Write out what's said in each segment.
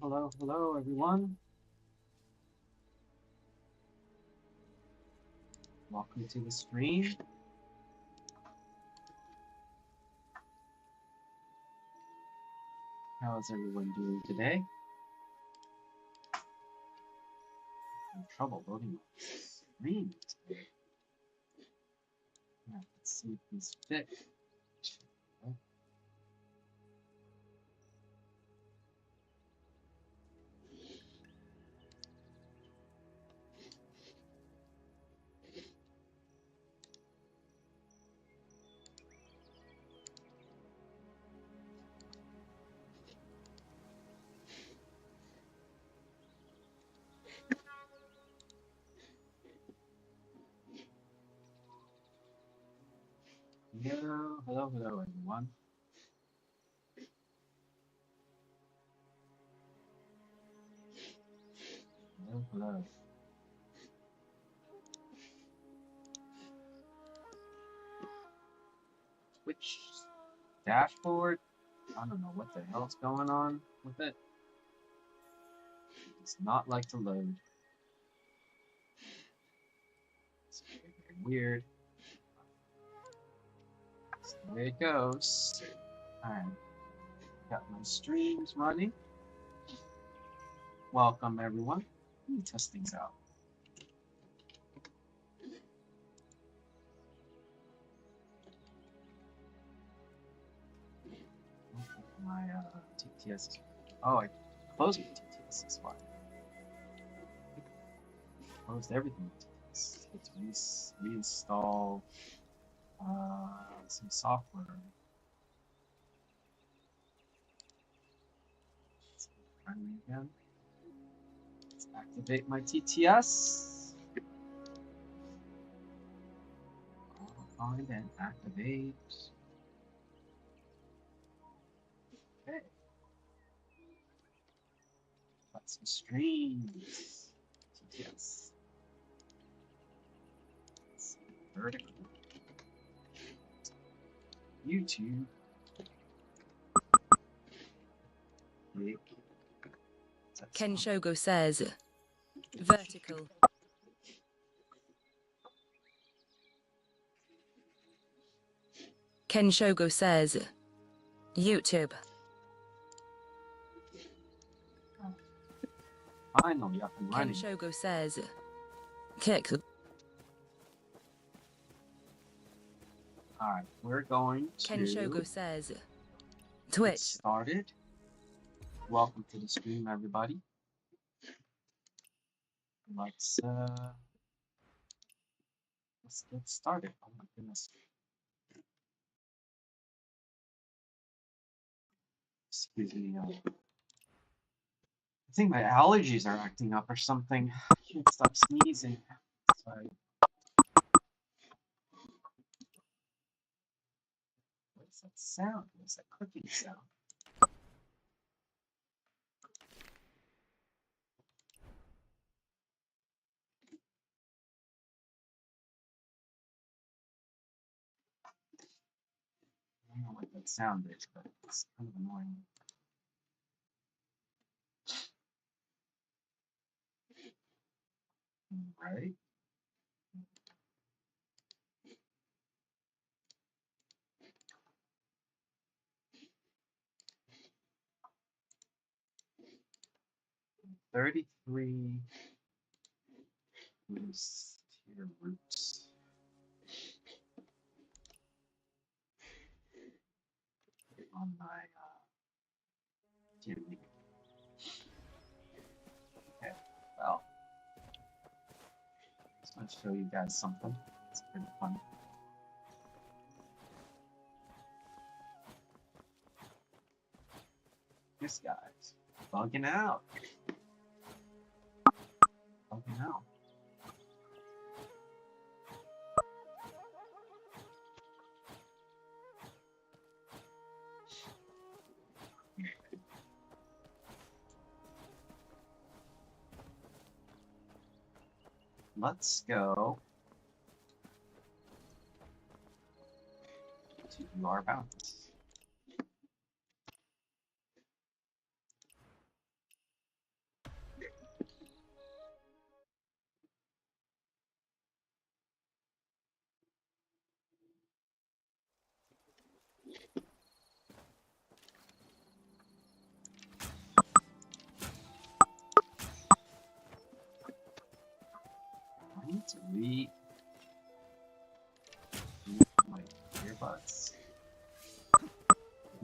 hello, everyone. Welcome to the stream. How is everyone doing today? I'm in trouble loading the stream today. Yeah, let's see if these fit. Hello, everyone. Hello. Twitch dashboard. I don't know what the hell's going on with it. It's not like to load. It's very weird. That's the way it goes. Alright. Got my streams running. Welcome, everyone. Let me test things out. My TTS. Oh, I closed my TTS. That's why. Closed everything. Let's reinstall some software. Let's try me again. Let's activate my TTS. Find and activate. Okay. Let's streams. TTS. Vertical. YouTube. Ken Shogo says, vertical. Ken Shogo says, YouTube. Finally up and Ken running. Shogo says, kick. Alright, we're going to Ken Shogo says, get Twitch. started. Welcome to the stream, everybody. Let's get started. Oh my goodness. Excuse me. I think my allergies are acting up or something. I can't stop sneezing. Sorry. What is that sound? What is that clicking sound? I don't know what that sound is, but it's kind of annoying. Right? $33 is tier roots. On my Jimmy. Okay, well, just want to show you guys something. It's pretty fun. This guy's bugging out. Bugging out. Let's go to do our bounties.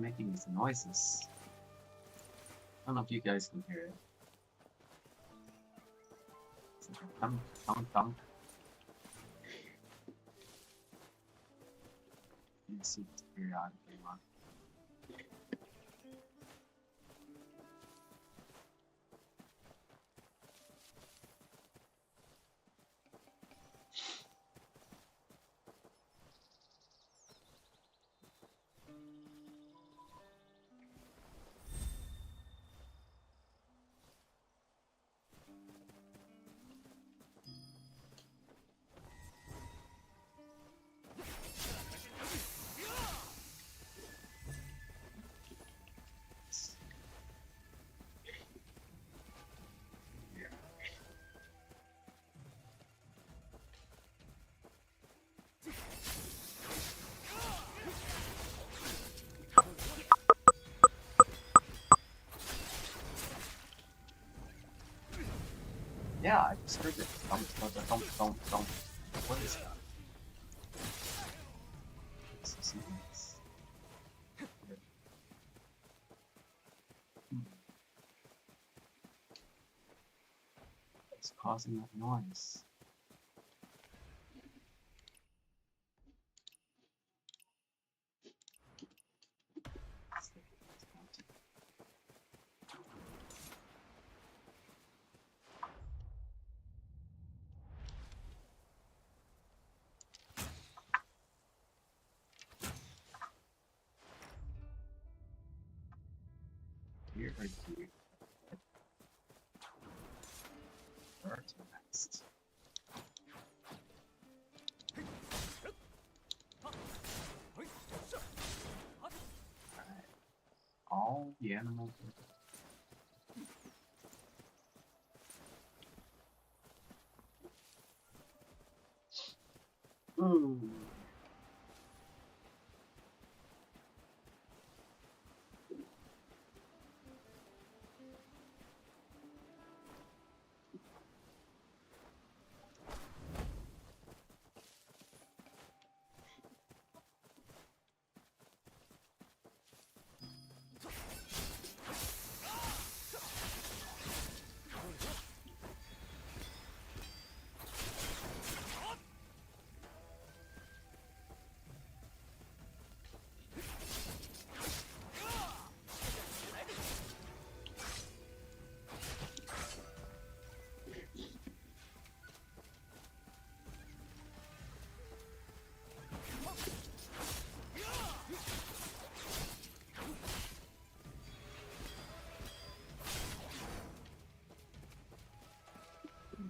making these noises. I don't know if you guys can hear it. It's like a thump, thump, thump. You can see it's periodically on. Yeah, I just heard it. Thump, thump, thump, thump, thump. What is that? This is nice. What's causing that noise? Here or here? Where to next? Alright. All the animals are Ooh.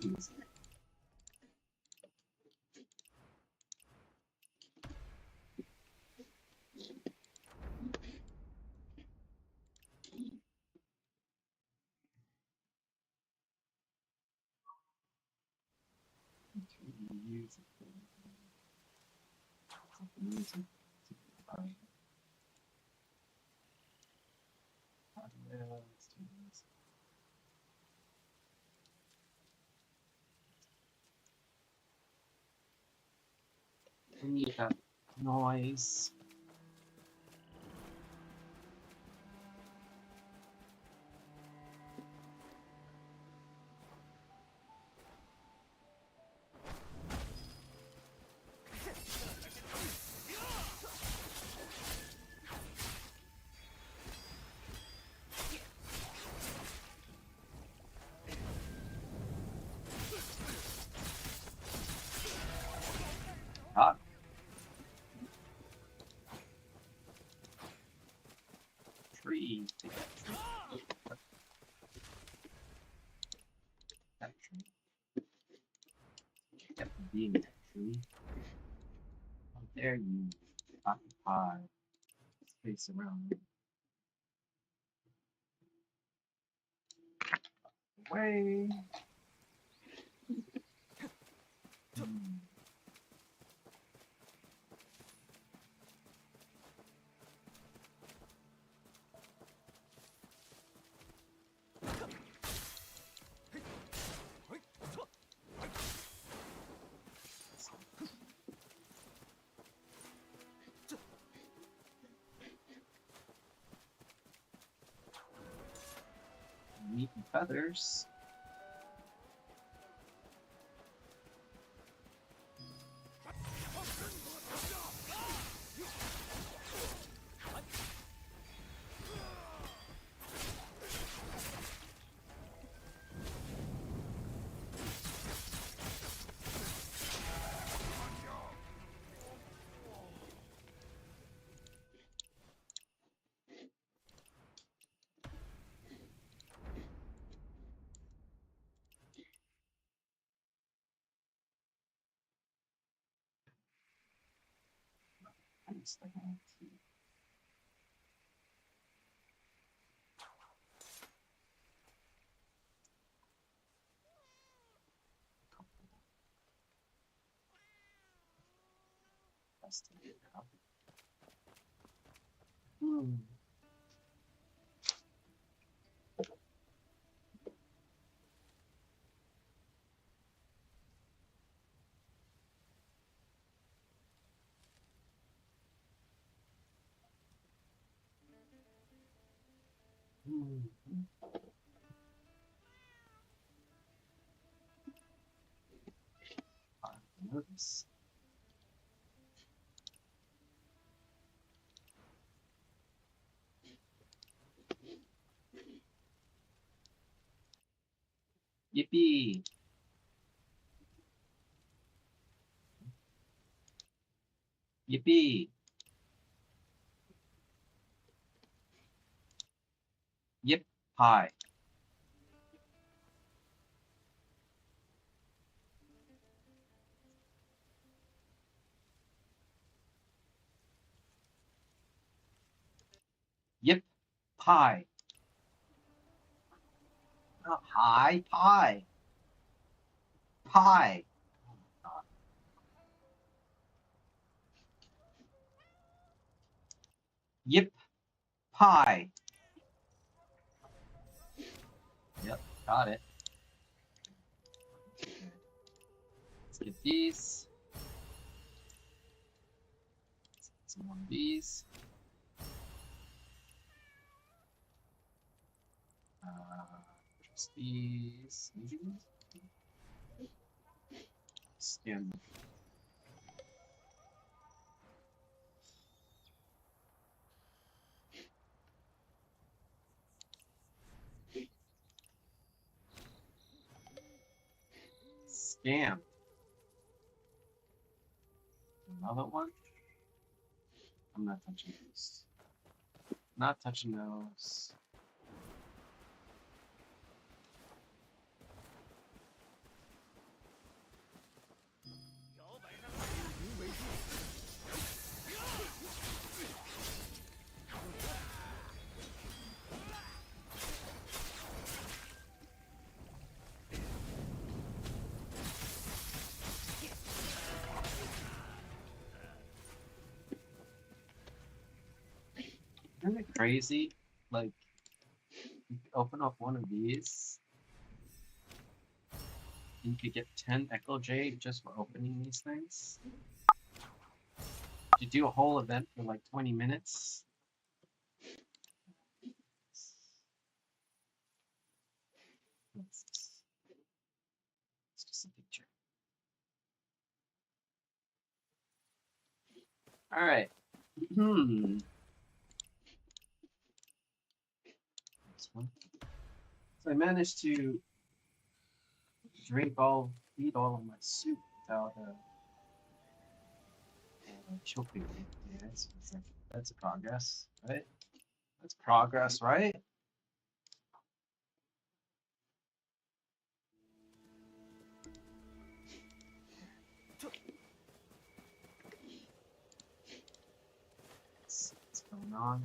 Music. Music. Let's do this. We need that noise. Ah. Tree. Take that tree. That tree. Get being that tree. How dare you occupy space around me? Away. leafy feathers. It's like, Hmm. Hmm. Notice. Yippee! Yippee! Yip! Hi. Yip! Pie. Not hi, pie. Pie. Oh my god. Yip! Pie. Yep, got it. Let's get these. Let's get some more of these. Just these. Skin. Scam. Another one? I'm not touching those. Not touching those. Isn't it crazy? Like, you could open up one of these, and you could get 10 Echo Jade just for opening these things. You do a whole event for like 20 minutes. It's just a picture. All right. This one. So I managed to eat all of my soup without choking it. Yes, that's a progress, right? That's progress, right? What's going on?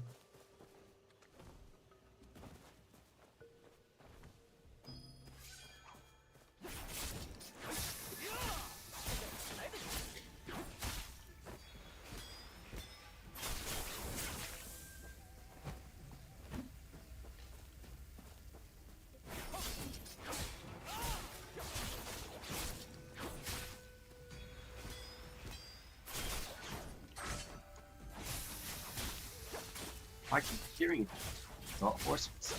I keep hearing the horses.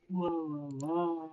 Whoa, whoa.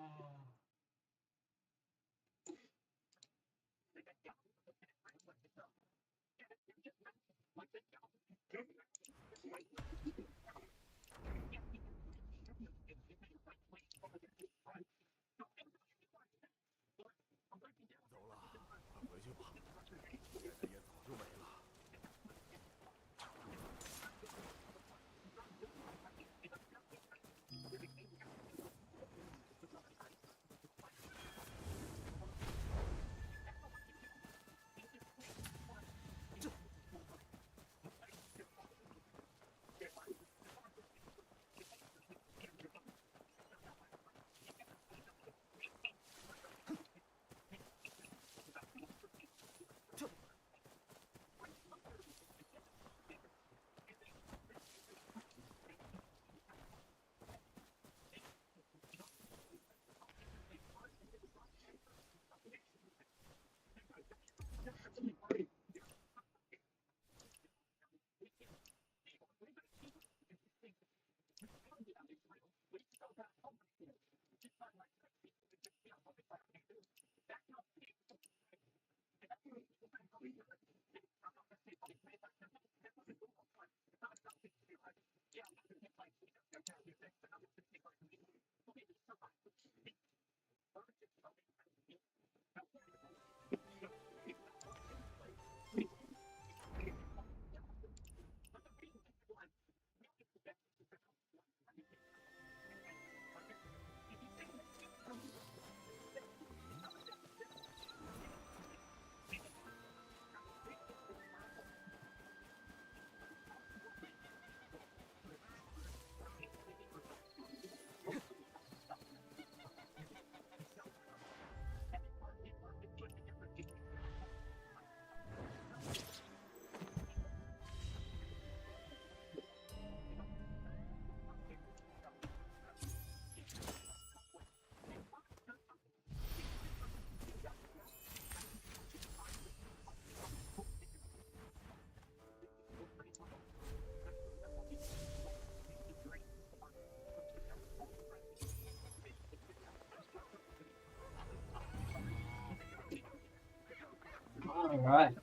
All right.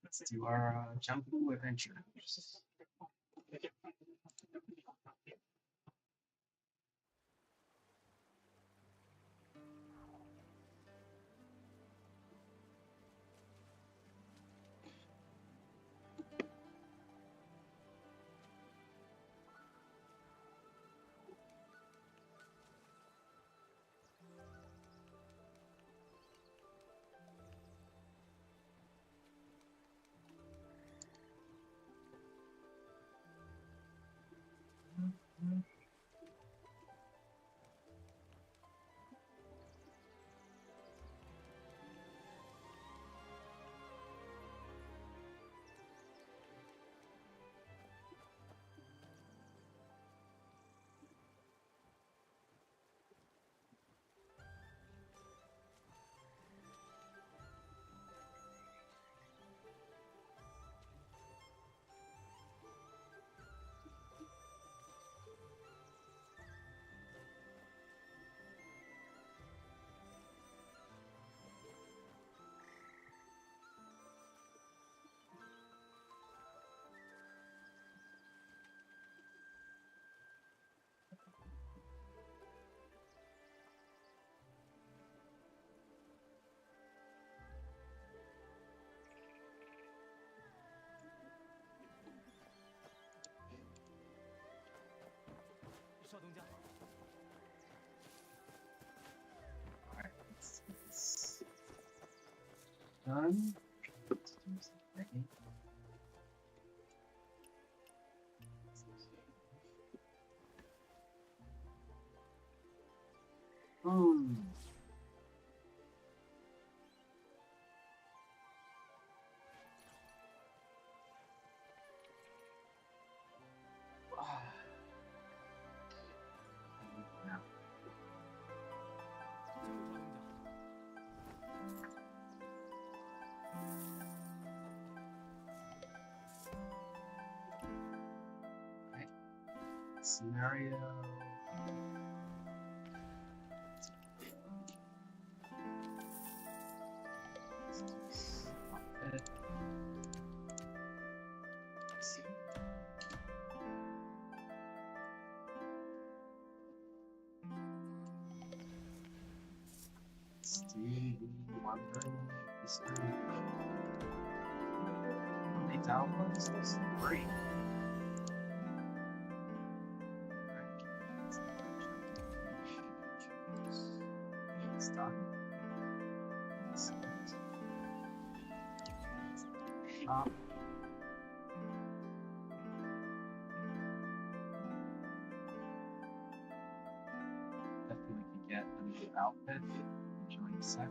Let's do our Jumbo adventures. All right, let's get this done. Let's do something. Now, right. Scenario. Outfit. Stevie Wondering Eastern. How many downloads? This is great. Stop. Shop. Definitely could get a new outfit. Join the sect.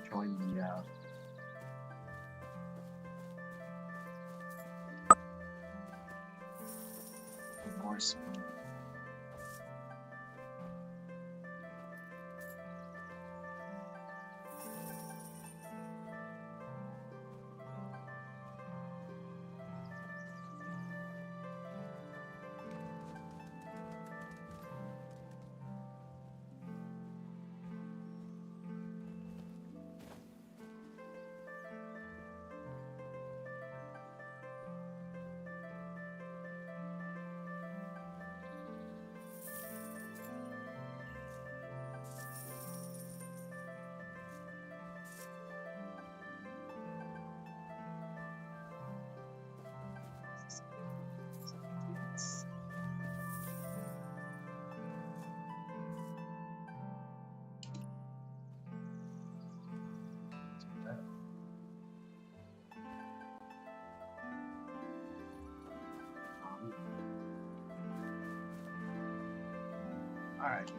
Join the Norse. Alright.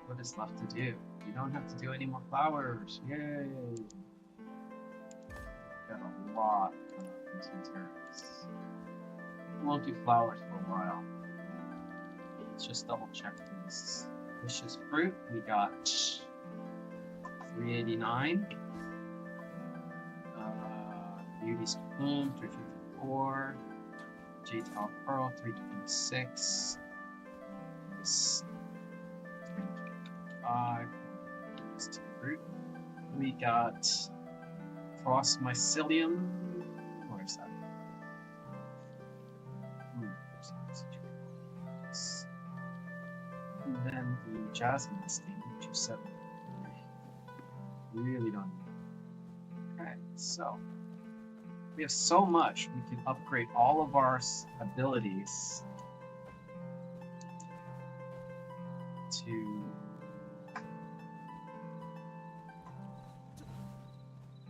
What is left to do? You don't have to do any more flowers. Yay! Got a lot of these materials. Won't do flowers for a while. Let's just double check these. Delicious fruit. We got 389. Beauty Beast Plume, 354. Jade Talon Pearl, 326. This 325. This to root. We got Frost Mycelium. Where's that? And then the Jasmine Sting, 273. Really don't need. Okay, so we have so much. We can upgrade all of our abilities to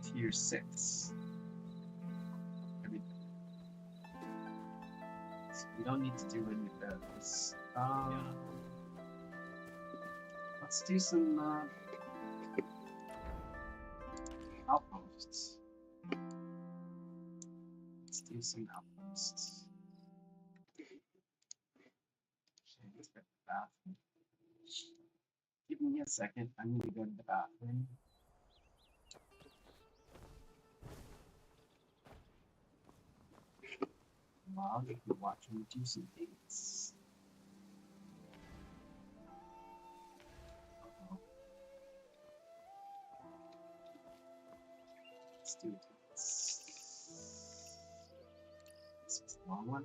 tier 6. So we don't need to do any of those. Let's do some outposts. Let's do some outposts. Let's go to the bathroom. Give me a second. I need to go to the bathroom. While you can watch me do some things. Let's do this. This is the long one.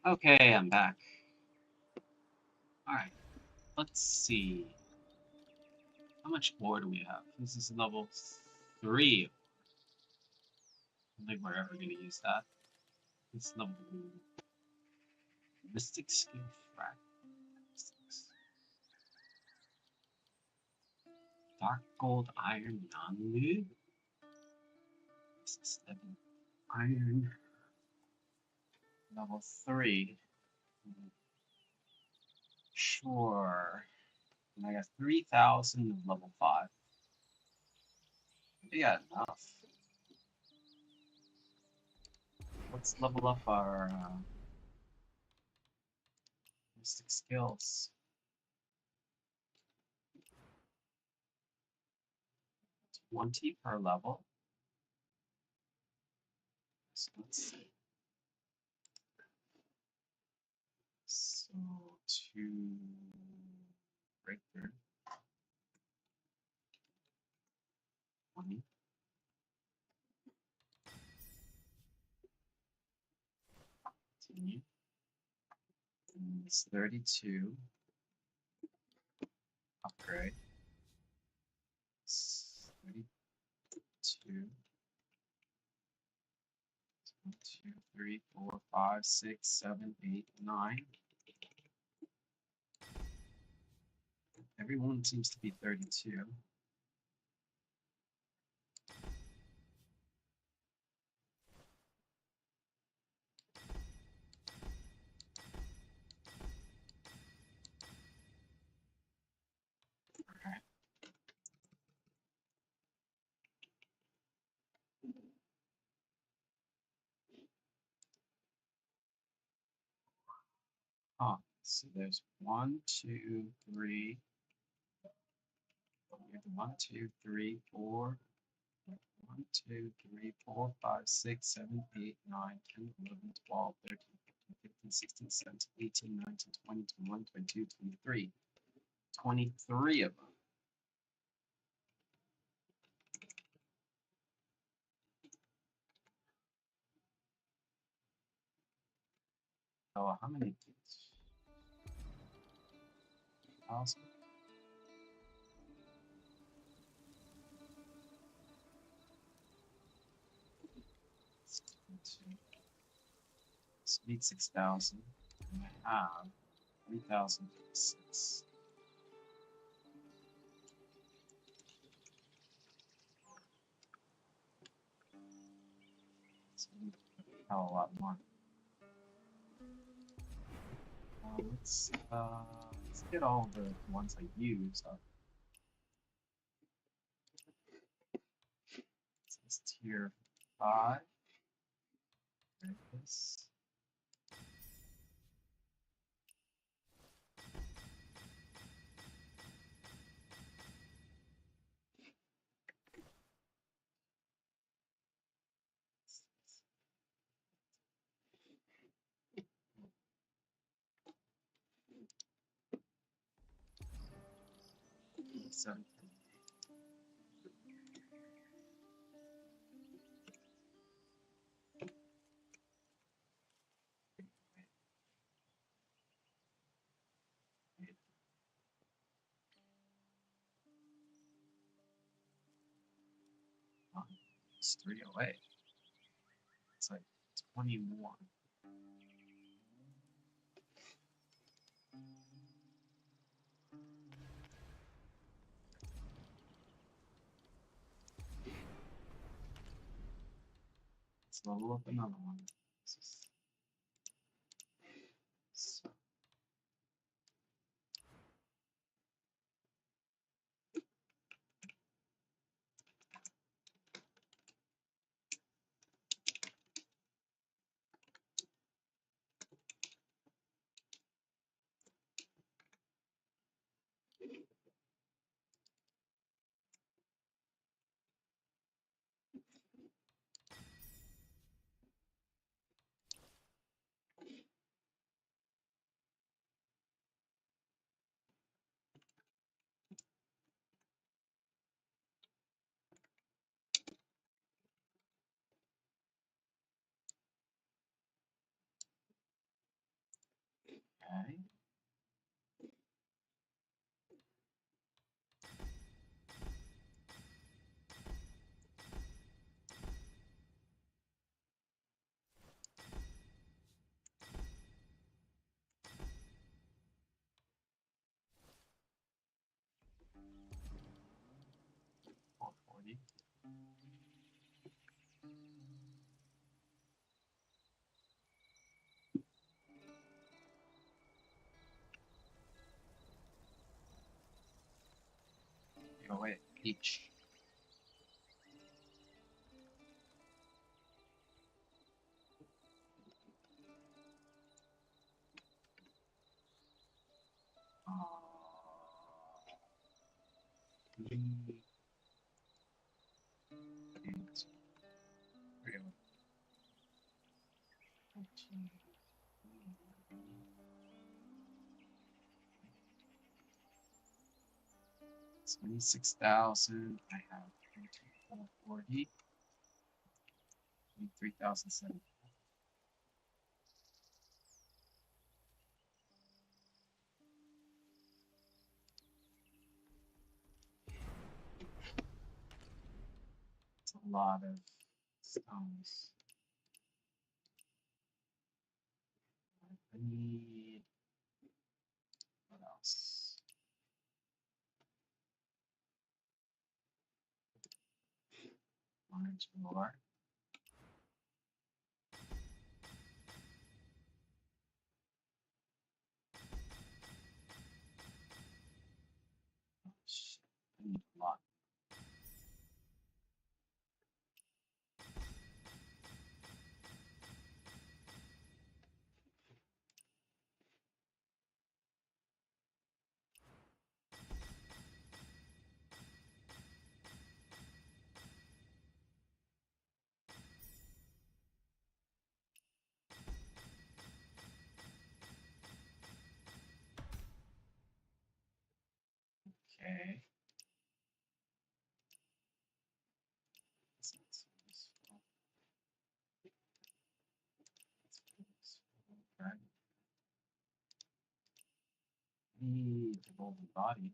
Okay, I'm back. Alright, let's see. How much ore do we have? This is level 3. I don't think we're ever going to use that. It's level Mystic Skill Fragments. Dark Gold Iron Non-Lube. 7 Iron. Level 3. Sure. And I got 3,000 of level 5. We got enough. Let's level up our mystic skills. 20 per level. So let's see. to breakthrough. 20. Continue. And it's 32. Upgrade. It's 32. 1, 2, 3, 4, 5, 6, 7, 8, 9. Everyone seems to be 32. Okay. So there's 1, 2, 3. We have 1, 2, 3, 4. 1, 2, 3, 4, 5, 6, 7, 8, 9, 10, 11, 12, 13, 14, 15, 16, 17, 18, 19, 20, 21, 22, 23. 23 of them. Oh, how many? 1,000. Speed 6,000. And I have 3,006. So we have a lot more. Let's get all the ones I use up. So it's tier 5. There it is. So it's 308. It's like 21. Let's level up another one. So, okay. Four 40. Oh wait, each. Three, eight, 14. 26,000. I have 40. 3,007. It's a lot of stones. I need. What else? Orange ore. Oh, shit. I need a lot. Okay. That's not so useful. That's pretty useful. Okay. Need the golden body.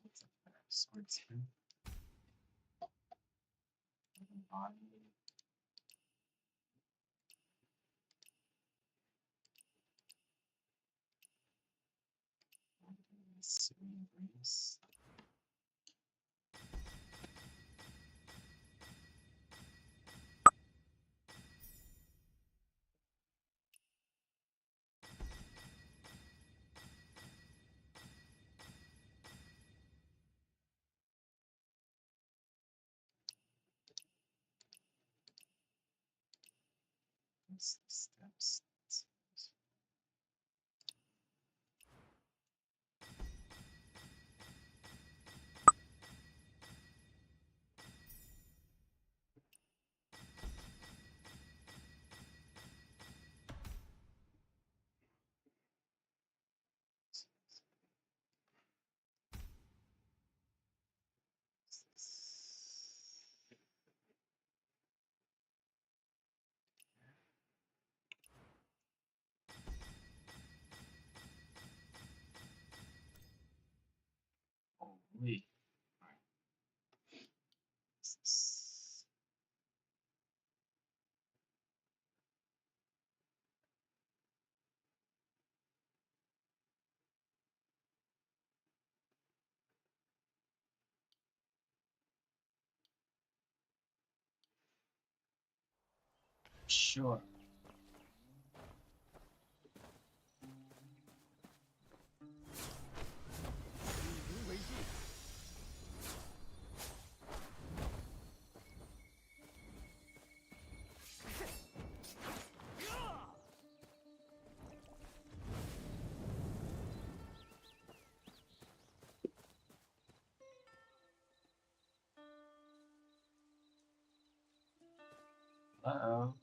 What's up there? Swordsman. Golden body. Serene Breeze. What's the steps? Holy. Alright. What's this? Sure. Uh-oh.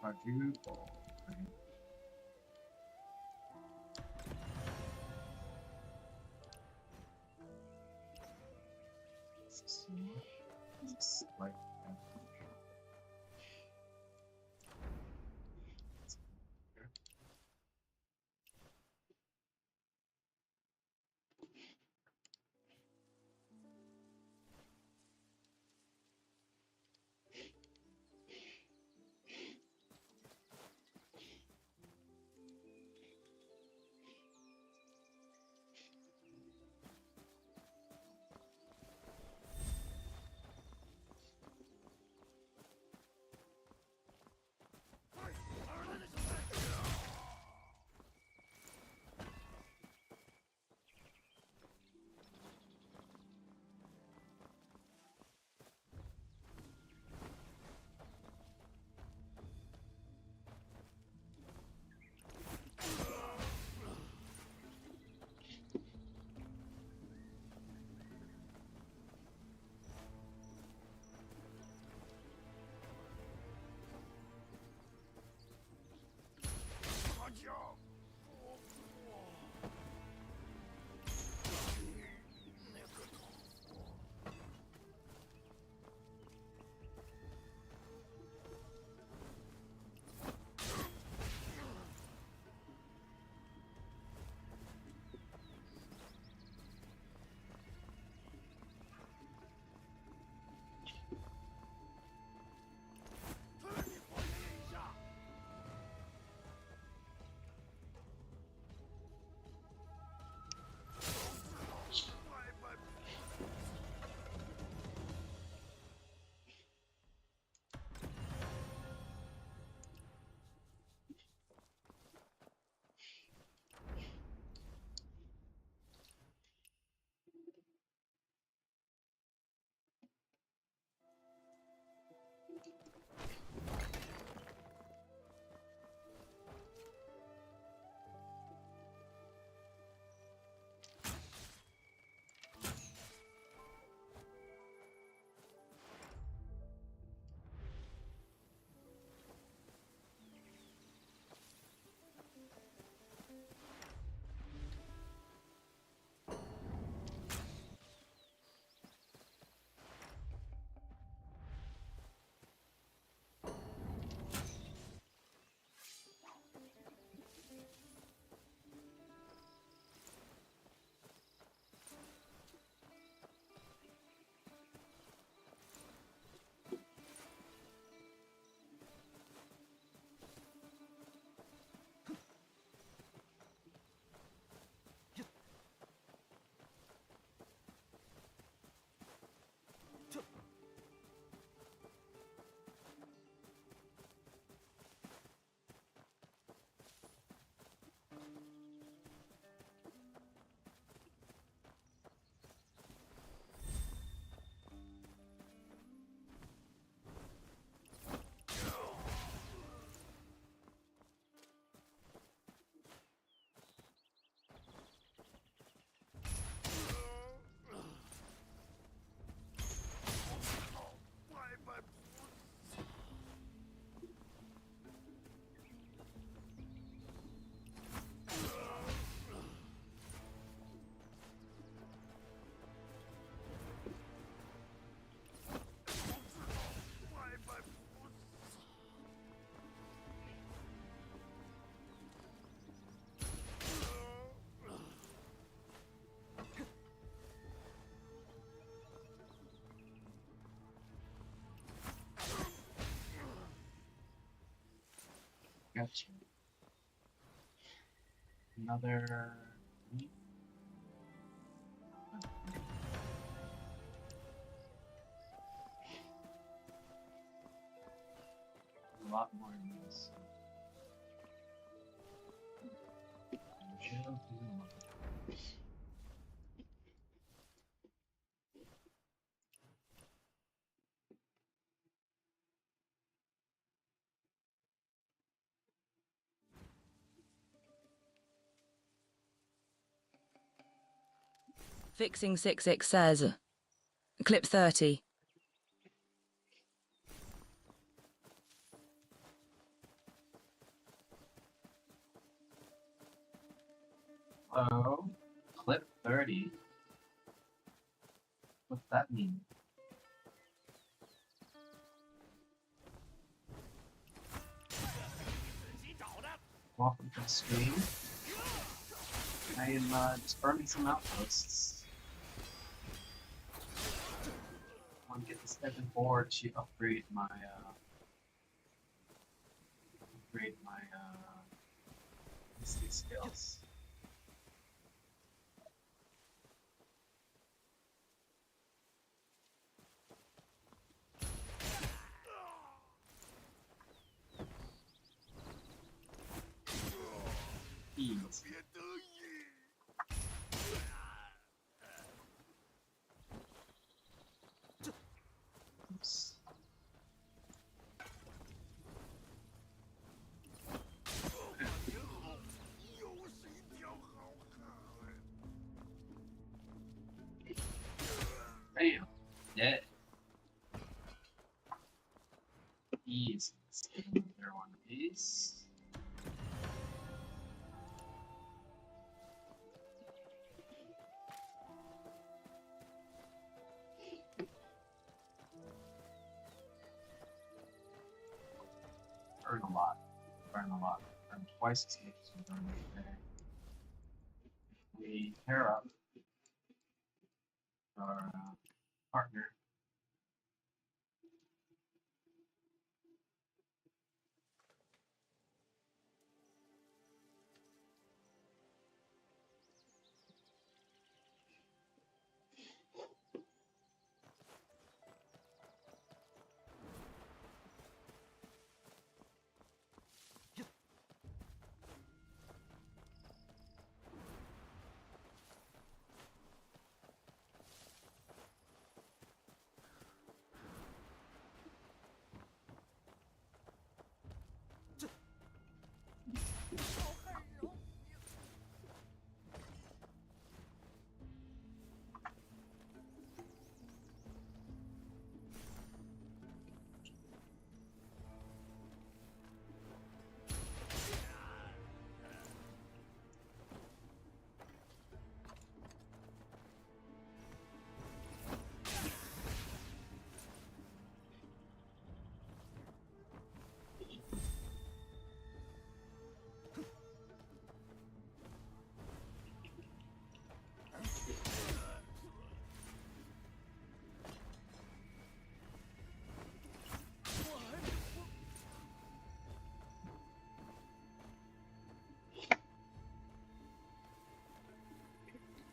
gonna quadruple. Right? Just like that. Gotcha. Another. A lot more in this. Fixing 66 says. Clip 30. Hello. Clip 30. What's that mean? Welcome to the stream. I am just burning some outposts. I want to get this Evan board to upgrade my mystic skills. Ease. Oops. Bam. Dead. Easy. Another one of these. Burn a lot. Burn a lot. Burn twice as much as we burned today. We pair up our partner.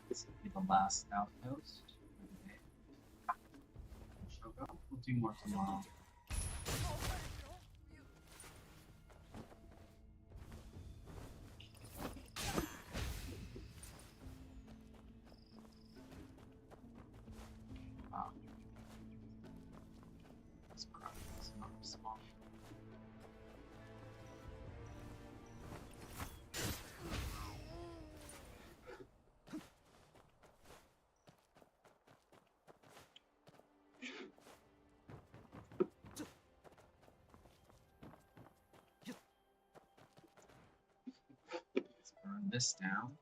This will be the last outpost for the day. Shogo. We'll do more tomorrow. Wow. This project is not small. Let's burn this down.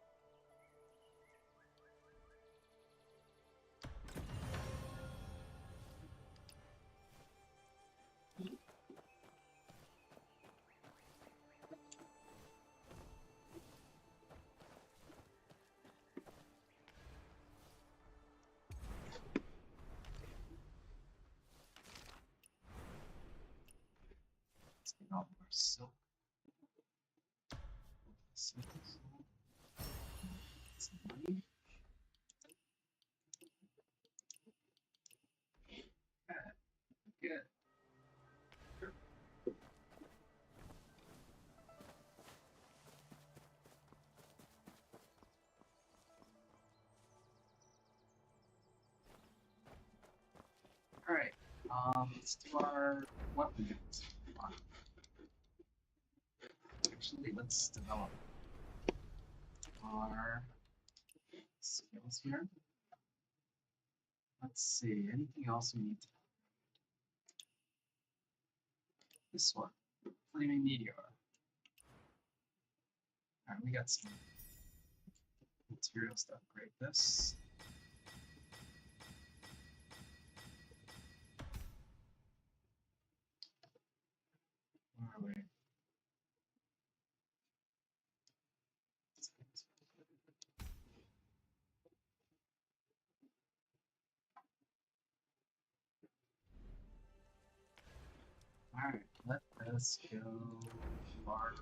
Let's get all of our silk. Some money. Good. All right. Let's do our weapon. Actually, let's develop our skills here. Let's see. Anything else we need? This one, Flaming Meteor. All right, we got some materials to upgrade this. Where are we? Alright, let us go far.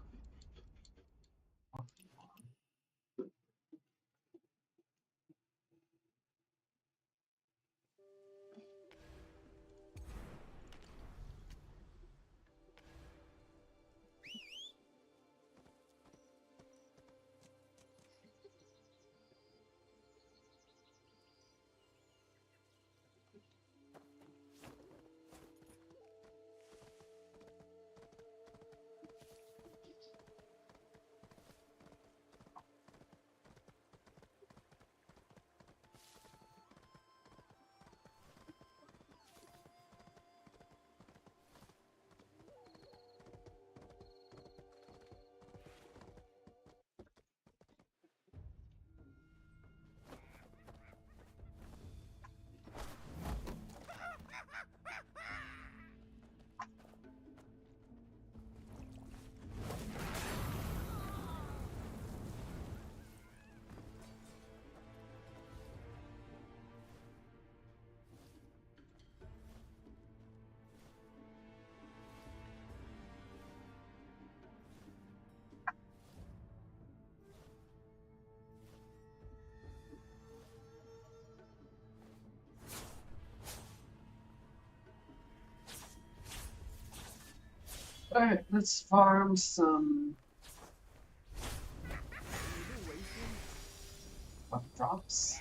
Alright, let's farm some buff drops.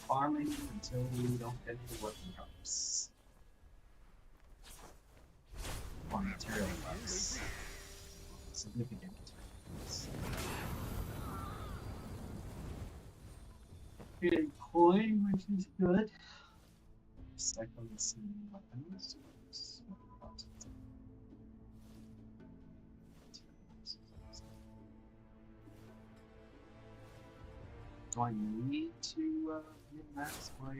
Farming until we don't get any working drops. Or material drops. Significant materials. Getting coin, which is good. Cycle some weapons. Do I need to min-max my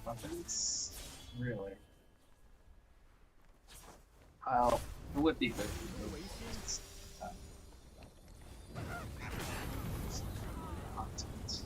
weapons? Really? Well, it would be good. Content.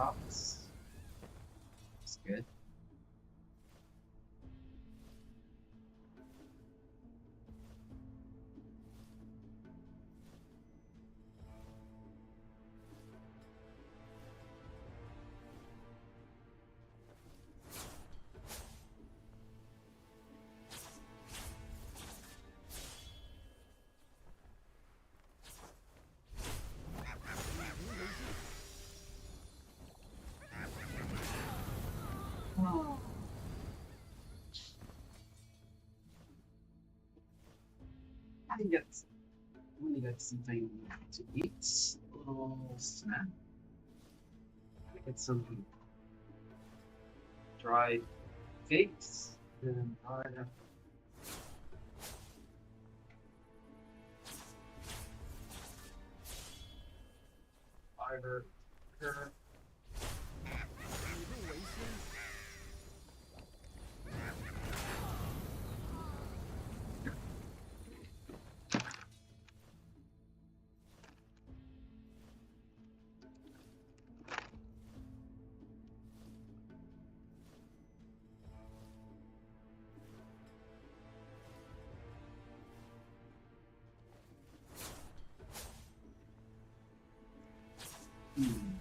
drops. That's good. I get when you get something to eat, a little snack. I get some dried figs and dried fiber. Sugar. Hmm.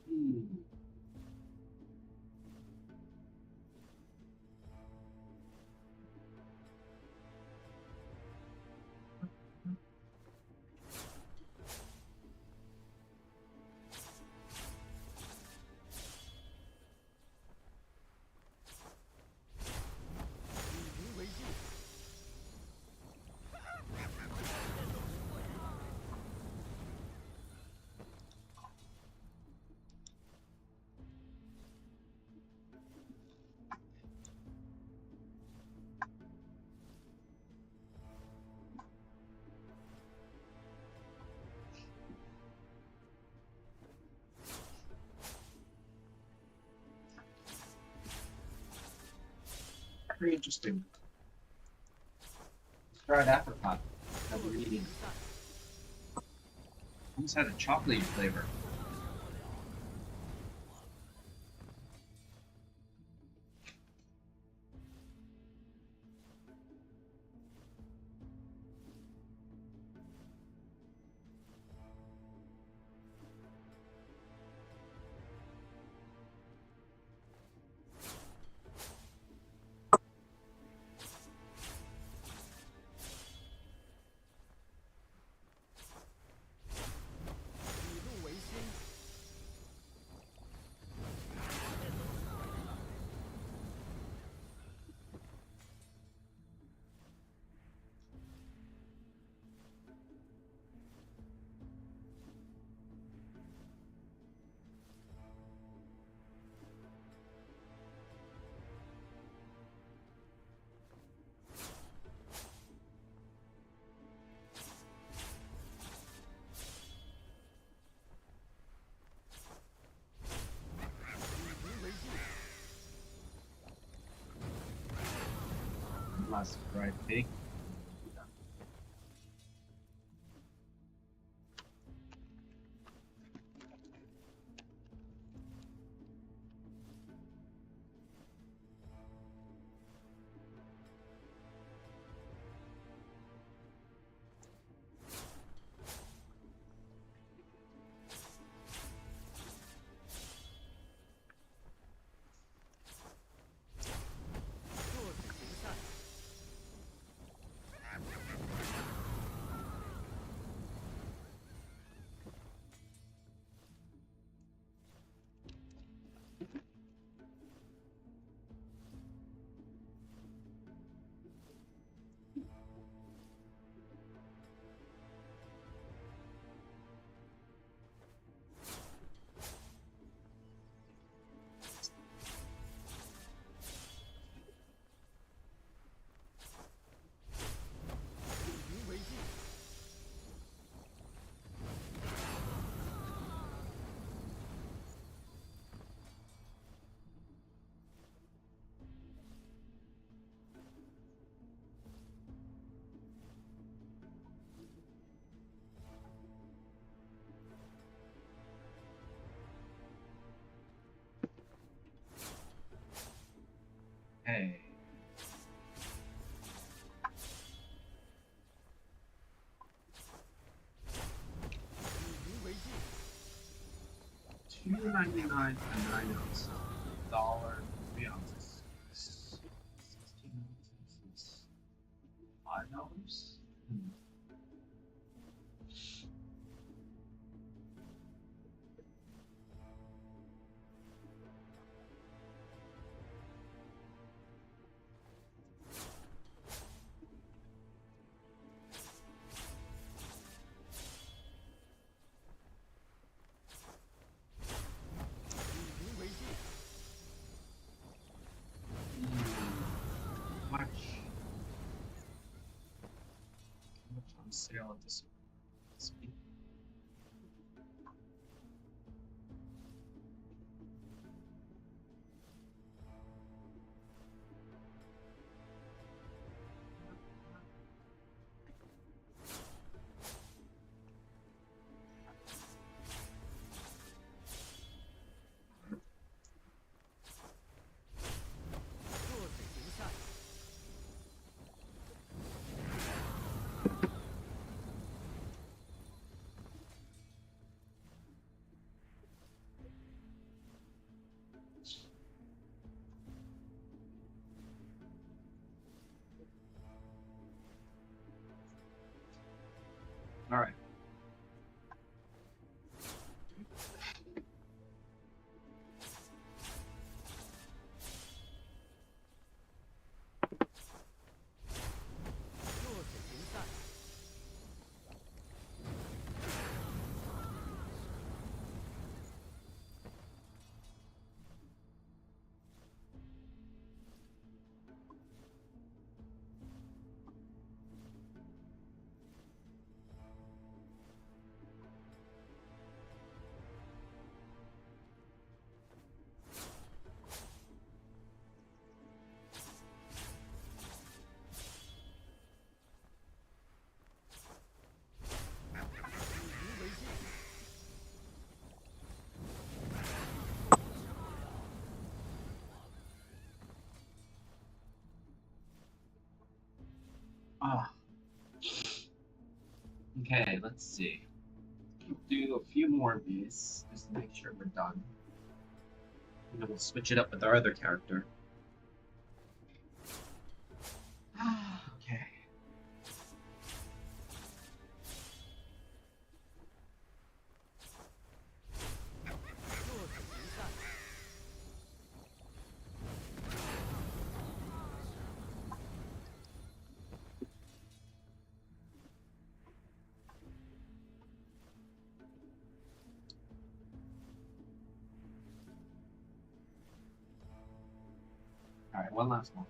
Hmm. Pretty interesting. Dried apricot that we're eating. Almost had a chocolatey flavor. Chaos, right? Big. Hey. $2.99 for 9 ounces. Dollar 3 ounces. 16 ounces. $5. Much on sale at this speed. All right. Ah. Okay, let's see. Do a few more of these just to make sure we're done. And then we'll switch it up with our other character. Okay. All right, one last one.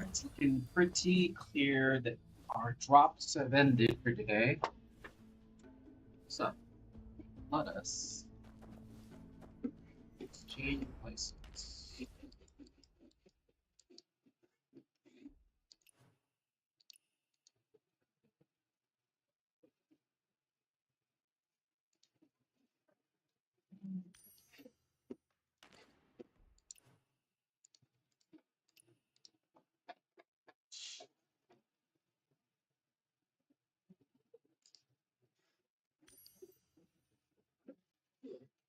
it's looking pretty clear that our drops have ended for today. So let us exchange places.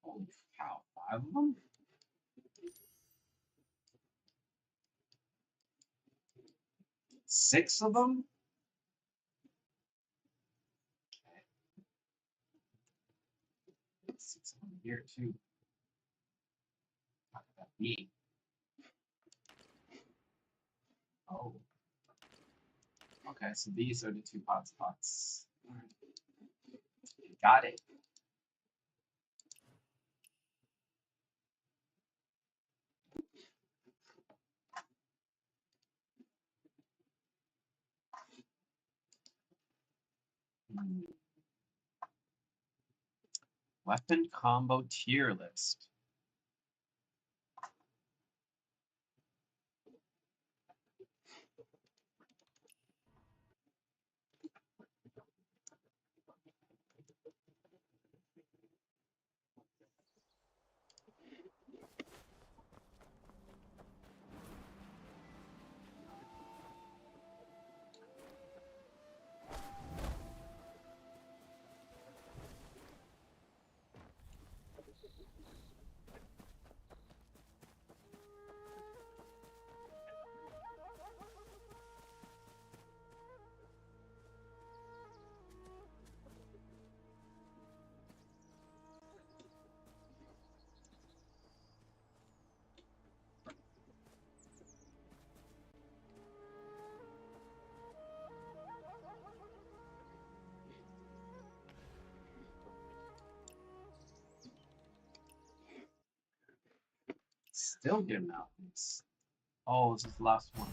Holy cow, 5 of them? Six of them? Okay. 6 of them here too. Talk about me. Oh. Okay, so these are the 2 hotspots. Got it. Weapon combo tier list. Still getting out these. Oh, this is the last one.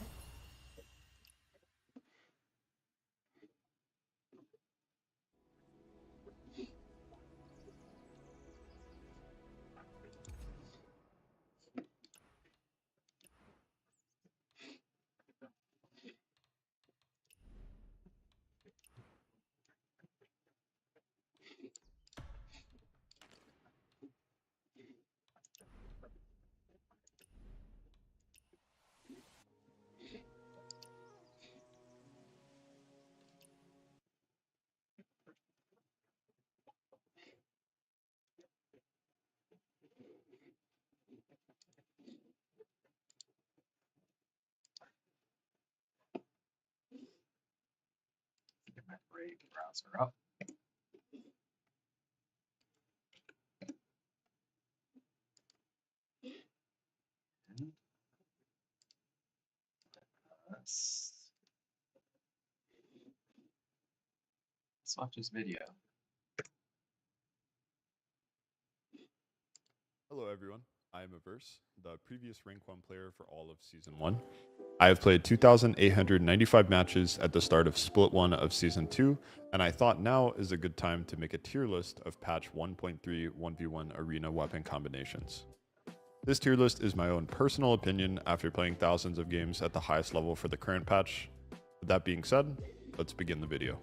Get my Brave browser up. And let's watch this video. Hello everyone, I am Averse, the previous Rank 1 player for all of Season 1. I have played 2,895 matches at the start of Split 1 of Season 2, and I thought now is a good time to make a tier list of patch 1.3 1v1 arena weapon combinations. This tier list is my own personal opinion after playing thousands of games at the highest level for the current patch. With that being said, let's begin the video.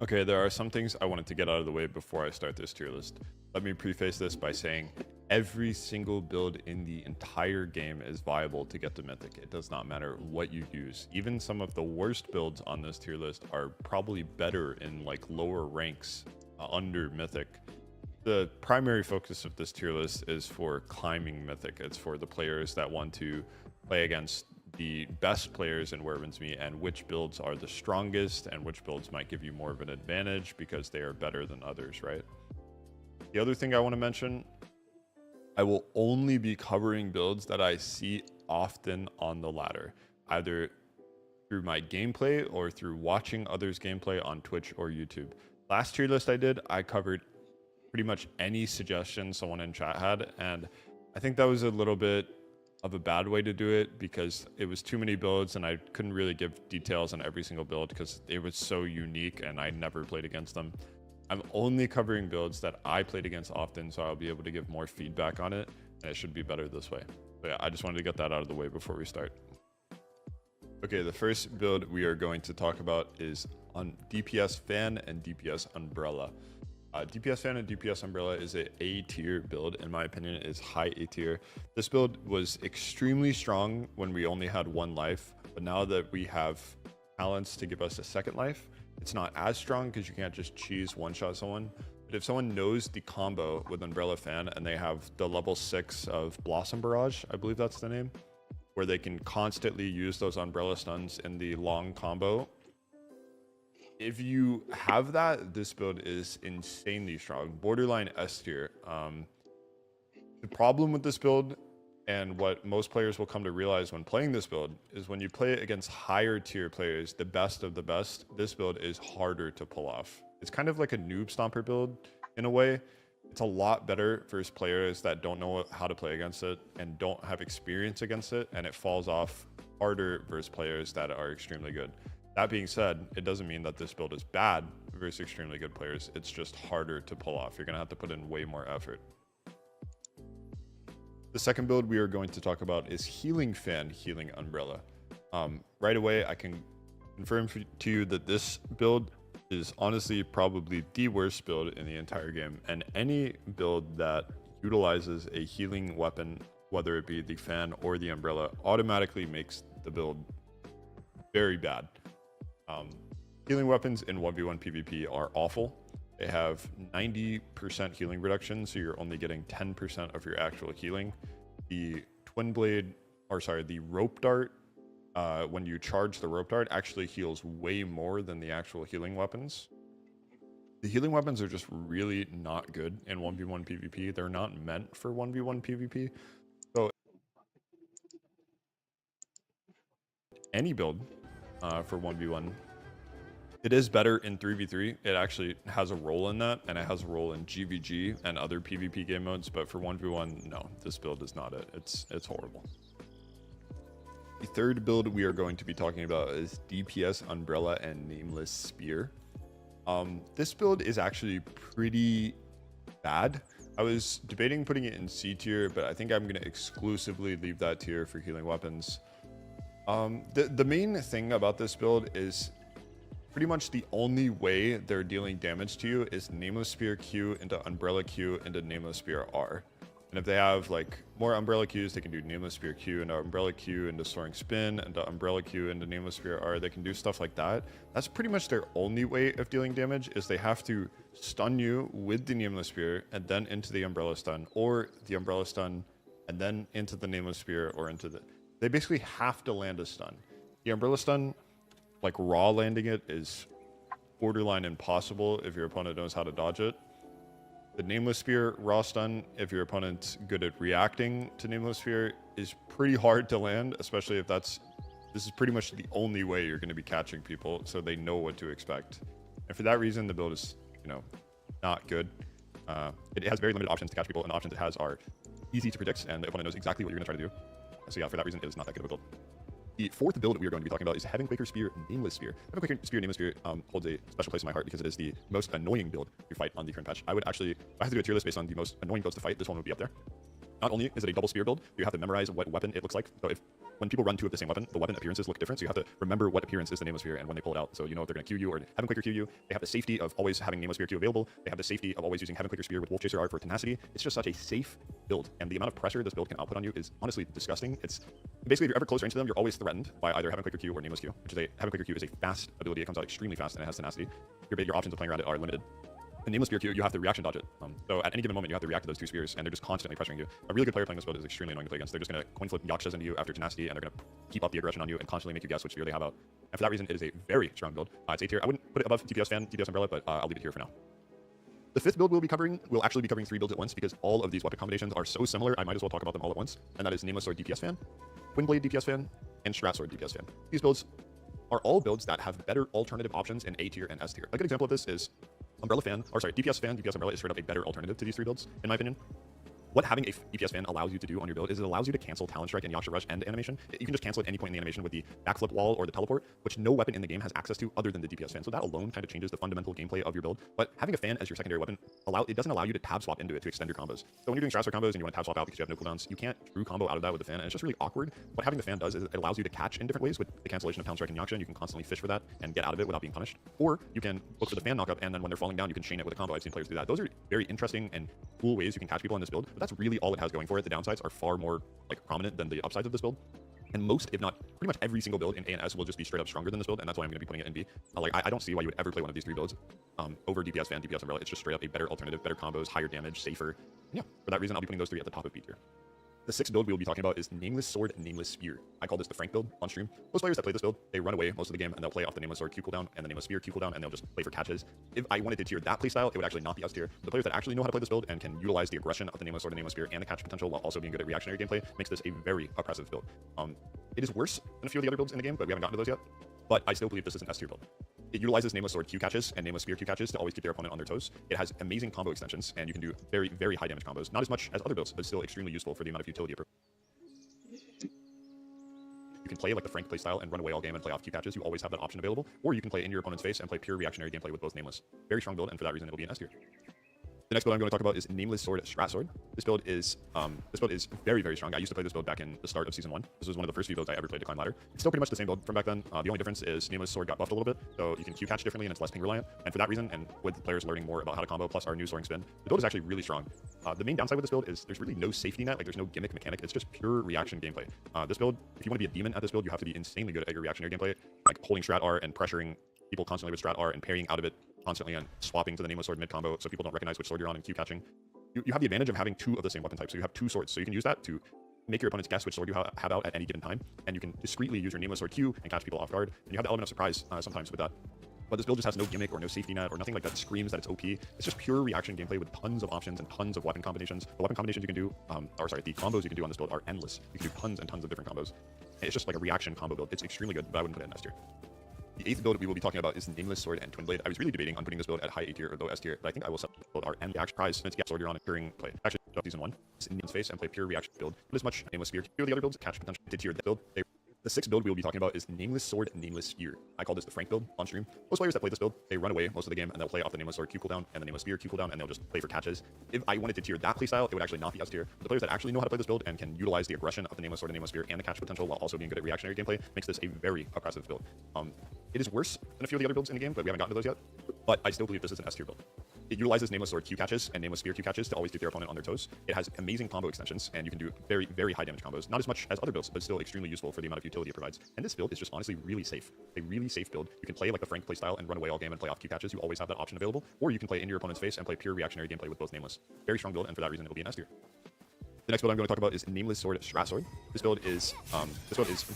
Okay, there are some things I wanted to get out of the way before I start this tier list. Let me preface this by saying every single build in the entire game is viable to get to Mythic. It does not matter what you use. Even some of the worst builds on this tier list are probably better in like lower ranks under Mythic. The primary focus of this tier list is for climbing Mythic. It's for the players that want to play against the best players in Werewolves Me and which builds are the strongest and which builds might give you more of an advantage because they are better than others, right? The other thing I want to mention, I will only be covering builds that I see often on the ladder, either through my gameplay or through watching others' gameplay on Twitch or YouTube. Last tier list I did, I covered pretty much any suggestion someone in chat had, and I think that was a little bit of a bad way to do it because it was too many builds and I couldn't really give details on every single build because it was so unique and I never played against them. I'm only covering builds that I played against often, so I'll be able to give more feedback on it, and it should be better this way. But yeah, I just wanted to get that out of the way before we start. Okay, the first build we are going to talk about is on DPS Fan and DPS Umbrella. DPS Fan and DPS Umbrella is a A tier build. In my opinion, it is high A tier. This build was extremely strong when we only had 1 life, but now that we have talents to give us a second life, it's not as strong because you can't just cheese one-shot someone. But if someone knows the combo with Umbrella Fan and they have the level 6 of Blossom Barrage, I believe that's the name, where they can constantly use those Umbrella stuns in the long combo. If you have that, this build is insanely strong. Borderline S tier. The problem with this build, and what most players will come to realize when playing this build, is when you play it against higher tier players, the best of the best, this build is harder to pull off. It's kind of like a noob stomper build in a way. It's a lot better for players that don't know how to play against it and don't have experience against it, and it falls off harder versus players that are extremely good. That being said, it doesn't mean that this build is bad versus extremely good players. It's just harder to pull off. You're going to have to put in way more effort. The second build we are going to talk about is Healing Fan, Healing Umbrella. Right away, I can confirm to you that this build is honestly probably the worst build in the entire game. And any build that utilizes a healing weapon, whether it be the fan or the umbrella, automatically makes the build very bad. Healing weapons in 1v1 PvP are awful. They have 90% healing reduction, so you're only getting 10% of your actual healing. The the rope dart, when you charge the rope dart, actually heals way more than the actual healing weapons. The healing weapons are just really not good in 1v1 PvP. They're not meant for 1v1 PvP. So any build for 1v1, it is better in 3v3. It actually has a role in that, and it has a role in GVG and other PvP game modes, but for 1v1, no, this build is not it. It's horrible. The third build we are going to be talking about is DPS Umbrella and Nameless Spear. This build is actually pretty bad. I was debating putting it in C tier, but I think I'm going to exclusively leave that tier for healing weapons. The main thing about this build is pretty much the only way they're dealing damage to you is Nameless Spear Q into Umbrella Q into Nameless Spear R. And if they have like more Umbrella Qs, they can do Nameless Spear Q into Umbrella Q into Soaring Spin into Umbrella Q into Nameless Spear R. They can do stuff like that. That's pretty much their only way of dealing damage, is they have to stun you with the Nameless Spear and then into the Umbrella Stun, or the Umbrella Stun and then into the Nameless Spear, or into the... They basically have to land a stun. The Umbrella Stun, like raw landing it, is borderline impossible if your opponent knows how to dodge it. The Nameless Spear raw stun, if your opponent's good at reacting to Nameless Spear, is pretty hard to land, especially if this is pretty much the only way you're going to be catching people, so they know what to expect. And for that reason, the build is, not good. It has very limited options to catch people, and the options it has are easy to predict, and the opponent knows exactly what you're going to try to do. So yeah, for that reason, it is not that good of a build. The fourth build we are going to be talking about is Heavenquaker Spear, Nameless Spear. Heavenquaker Spear, Nameless Spear holds a special place in my heart because it is the most annoying build to fight on the current patch. I would actually, if I had to do a tier list based on the most annoying builds to fight, this one would be up there. Not only is it a double spear build, you have to memorize what weapon it looks like. So when people run two of the same weapon, the weapon appearances look different. So you have to remember what appearance is the Nameless Spear and when they pull it out. So you know if they're going to Q you or Heavenquaker Q you. They have the safety of always having Nameless Spear Q available. They have the safety of always using Heavenquaker Spear with Wolf Chaser R for tenacity. It's just such a safe build, and the amount of pressure this build can output on you is honestly disgusting. It's basically, if you're ever close range to them, you're always threatened by either Heavenquaker Q or Nameless Q, which is Heavenquaker Q is a fast ability. It comes out extremely fast and it has tenacity. Your options of playing around it are limited. The Nameless Spear Q, you have to reaction dodge it. So at any given moment, you have to react to those two spears, and they're just constantly pressuring you. A really good player playing this build is extremely annoying to play against. They're just going to coin flip Yakshas into you after tenacity, and they're going to keep up the aggression on you and constantly make you guess which spear they have out. And for that reason, it is a very strong build. It's A tier. I wouldn't put it above DPS Fan, DPS Umbrella, but I'll leave it here for now. The fifth build we'll actually be covering 3 builds at once because all of these weapon combinations are so similar, I might as well talk about them all at once. And that is Nameless Sword DPS Fan, Twin Blade DPS Fan, and Strat Sword DPS Fan. These builds are all builds that have better alternative options in A tier and S tier. A good example of this is DPS Fan, DPS Umbrella is straight up a better alternative to these 3 builds, in my opinion. what having a EPS fan allows you to do on your build is it allows you to cancel Talon Strike and Yaksha Rush and animation. You can just cancel at any point in the animation with the backflip wall or the teleport, which no weapon in the game has access to other than the DPS fan. So that alone kind of changes the fundamental gameplay of your build. But having a fan as your secondary weapon, it doesn't allow you to tab swap into it to extend your combos. So when you're doing Strasser combos and you want to tab swap out because you have no cooldowns, you can't true combo out of that with the fan, and it's just really awkward. What having the fan does is it allows you to catch in different ways with the cancellation of Talon Strike and Yaksha, and you can constantly fish for that and get out of it without being punished. Or you can look for the fan knockup, and then when they're falling down, you can chain it with a combo. I've seen players do that. Those are very interesting and cool ways you can catch people in this build, but that's really all it has going for it. The downsides are far more like prominent than the upsides of this build. And most, if not pretty much every single build in A and S will just be straight up stronger than this build, and that's why I'm going to be putting it in B. I don't see why you would ever play one of these three builds over DPS fan, DPS umbrella. It's just straight up a better alternative, better combos, higher damage, safer. And yeah, for that reason, I'll be putting those three at the top of B tier. The sixth build we will be talking about is Nameless Sword and Nameless Spear. I call this the Frank build on stream. Most players that play this build, they run away most of the game and they'll play off the Nameless Sword Q cooldown and the Nameless Spear Q cooldown, and they'll just play for catches. If I wanted to tier that playstyle, it would actually not be S tier. The players that actually know how to play this build and can utilize the aggression of the Nameless Sword and Nameless Spear and the catch potential while also being good at reactionary gameplay makes this a very oppressive build. It is worse than a few of the other builds in the game, but we haven't gotten to those yet. But I still believe this is an S tier build. It utilizes Nameless Sword Q catches and Nameless Spear Q catches to always keep their opponent on their toes. It has amazing combo extensions, and you can do very, very high damage combos. Not as much as other builds, but still extremely useful for the amount of utility it provides. You can play like the Frank playstyle and run away all game and play off Q catches. You always have that option available. Or you can play in your opponent's face and play pure reactionary gameplay with both Nameless. Very strong build, and for that reason, it'll be an S tier. The next build I'm going to talk about is Nameless Sword Strat Sword. This build is very, very strong. I used to play this build back in the start of Season 1. This was one of the first few builds I ever played to climb ladder. It's still pretty much the same build from back then. The only difference is Nameless Sword got buffed a little bit, so you can Q catch differently and it's less ping reliant. And for that reason, and with players learning more about how to combo, plus our new soaring spin, the build is actually really strong. The main downside with this build is there's really no safety net, like there's no gimmick mechanic. It's just pure reaction gameplay. This build, if you want to be a demon at this build, you have to be insanely good at your reactionary gameplay, like holding Strat R and pressuring people constantly with Strat R and parrying out of it constantly and swapping to the Nameless Sword mid combo so people don't recognize which sword you're on and Q catching. You have the advantage of having two of the same weapon type, so you have two swords, so you can use that to make your opponents guess which sword you have out at any given time, and you can discreetly use your Nameless Sword Q and catch people off guard, and you have the element of surprise sometimes with that. But this build just has no gimmick or no safety net or nothing like that screams that it's OP. It's just pure reaction gameplay with tons of options and tons of weapon combinations. The weapon combinations you can do, the combos you can do on this build are endless. You can do tons and tons of different combos. It's just like a reaction combo build. It's extremely good, but I wouldn't put it in S tier. The eighth build we will be talking about is Nameless Sword and Twin Blade. I was really debating on putting this build at high A tier or low S tier, but I think I will set build our end action prize since sword you're on it during play. Actually, Season 1, it's in Nameless face and play pure reaction build. But as much Nameless Spear, two of the other builds catch potential to tier that build. The sixth build we will be talking about is Nameless Sword and Nameless Spear. I call this the Frank build on stream. Most players that play this build, they run away most of the game and they'll play off the Nameless Sword Q cooldown and the Nameless Spear Q cooldown, and they'll just play for catches. If I wanted to tier that playstyle, it would actually not be S tier. The players that actually know how to play this build and can utilize the aggression of the Nameless Sword and Nameless Spear and the catch potential while also being good at reactionary gameplay makes this a very oppressive build. It is worse than a few of the other builds in the game, but we haven't gotten to those yet. But I still believe this is an S tier build. It utilizes Nameless Sword Q catches and Nameless Spear Q catches to always keep their opponent on their toes. It has amazing combo extensions, and you can do very, very high damage combos. Not as much as other builds, but still extremely useful for the amount of utility it provides. And this build is just honestly really safe. A really safe build. You can play like the Frank playstyle and run away all game and play off Q catches. You always have that option available. Or you can play in your opponent's face and play pure reactionary gameplay with both Nameless. Very strong build, and for that reason, it will be an S tier. The next build I'm going to talk about is Nameless Sword Strat Sword. This build is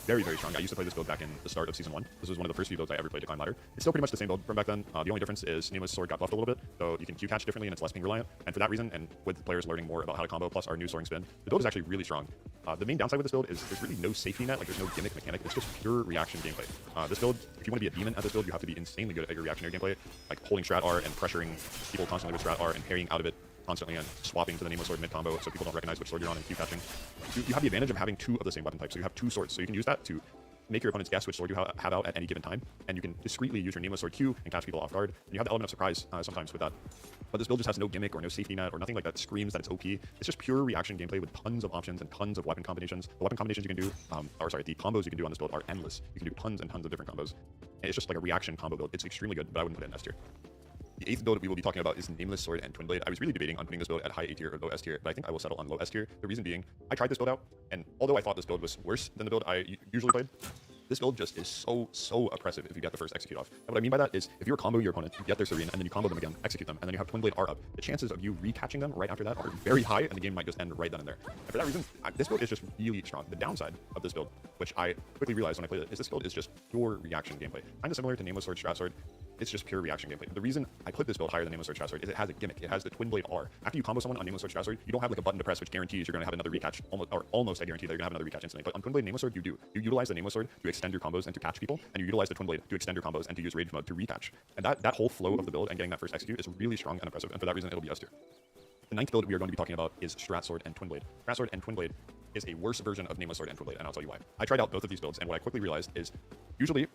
very, very strong. I used to play this build back in the start of Season 1. This was one of the first few builds I ever played to climb ladder. It's still pretty much the same build from back then. The only difference is Nameless Sword got buffed a little bit, so you can Q catch differently and it's less ping reliant. And for that reason, and with players learning more about how to combo, plus our new soaring spin, the build is actually really strong. The main downside with this build is there's really no safety net, like there's no gimmick mechanic. It's just pure reaction gameplay. This build, if you want to be a demon at this build, you have to be insanely good at your reactionary gameplay, like holding Strat R and pressuring people constantly with Strat R and parrying out of it constantly and swapping to the Nameless Sword mid combo so people don't recognize which sword you're on and Q catching. You have the advantage of having two of the same weapon type, so you have two swords, so you can use that to make your opponents guess which sword you have out at any given time, and you can discreetly use your Nameless Sword Q and catch people off guard, and you have the element of surprise sometimes with that. But this build just has no gimmick or no safety net or nothing like that screams that it's OP. It's just pure reaction gameplay with tons of options and tons of weapon combinations. The weapon combinations you can do, the combos you can do on this build are endless. You can do tons and tons of different combos. And it's just like a reaction combo build. It's extremely good, but I wouldn't put it in S tier. The eighth build we will be talking about is Nameless Sword and Twin Blade. I was really debating on putting this build at high A tier or low S tier, but I think I will settle on low S tier. The reason being, I tried this build out, and although I thought this build was worse than the build I usually played, this build just is so oppressive if you get the first execute off. And what I mean by that is, if you're comboing your opponent, you get their Serene, and then you combo them again, execute them, and then you have Twin Blade R up, the chances of you recatching them right after that are very high, and the game might just end right then and there. And for that reason, this build is just really strong. The downside of this build, which I quickly realized when I played it, is this build is just pure reaction gameplay. Kind of similar to Nameless Sword Strat Sword. It's just pure reaction gameplay. The reason I put this build higher than Nameless Sword Strat Sword is it has a gimmick. It has the Twin Blade R. After you combo someone on Nameless Sword Strat Sword, you don't have like a button to press which guarantees you're going to have another recatch, almost I guarantee that you're going to have another recatch instantly. But on Twin Blade Nameless Sword, you do. You utilize the Nameless Sword to extend your combos and to catch people, and you utilize the Twin Blade to extend your combos and to use Rage Mode to recatch. And that whole flow of the build and getting that first execute is really strong and impressive, and for that reason, it'll be S tier. The ninth build we are going to be talking about is Strat Sword and Twin Blade. Strat Sword and Twin Blade is a worse version of Nameless Sword and Twin Blade, and I'll tell you why. I tried out both of these builds, and what I quickly realized is usually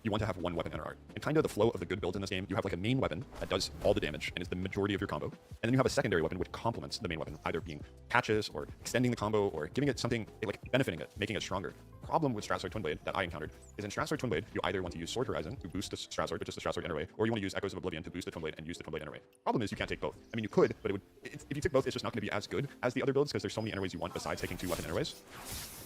you want to have one weapon in art. And kind of the flow of the good builds in this game, you have like a main weapon that does all the damage and is the majority of your combo. And then you have a secondary weapon which complements the main weapon, either being patches or extending the combo or giving it something, like benefiting it, making it stronger. Problem with Strat Sword Twin Blade that I encountered is in Strat Sword Twin Blade, you either want to use Sword Horizon to boost the Strat Sword, which is the Strat Sword Inner Way, or you want to use Echoes of Oblivion to boost the Twin Blade and use the Twin Blade Inner Way. Problem is you can't take both. I mean, you could, but if you take both, it's just not going to be as good as the other builds because there's so many Inner Ways you want besides taking 2 weapon Inner Ways.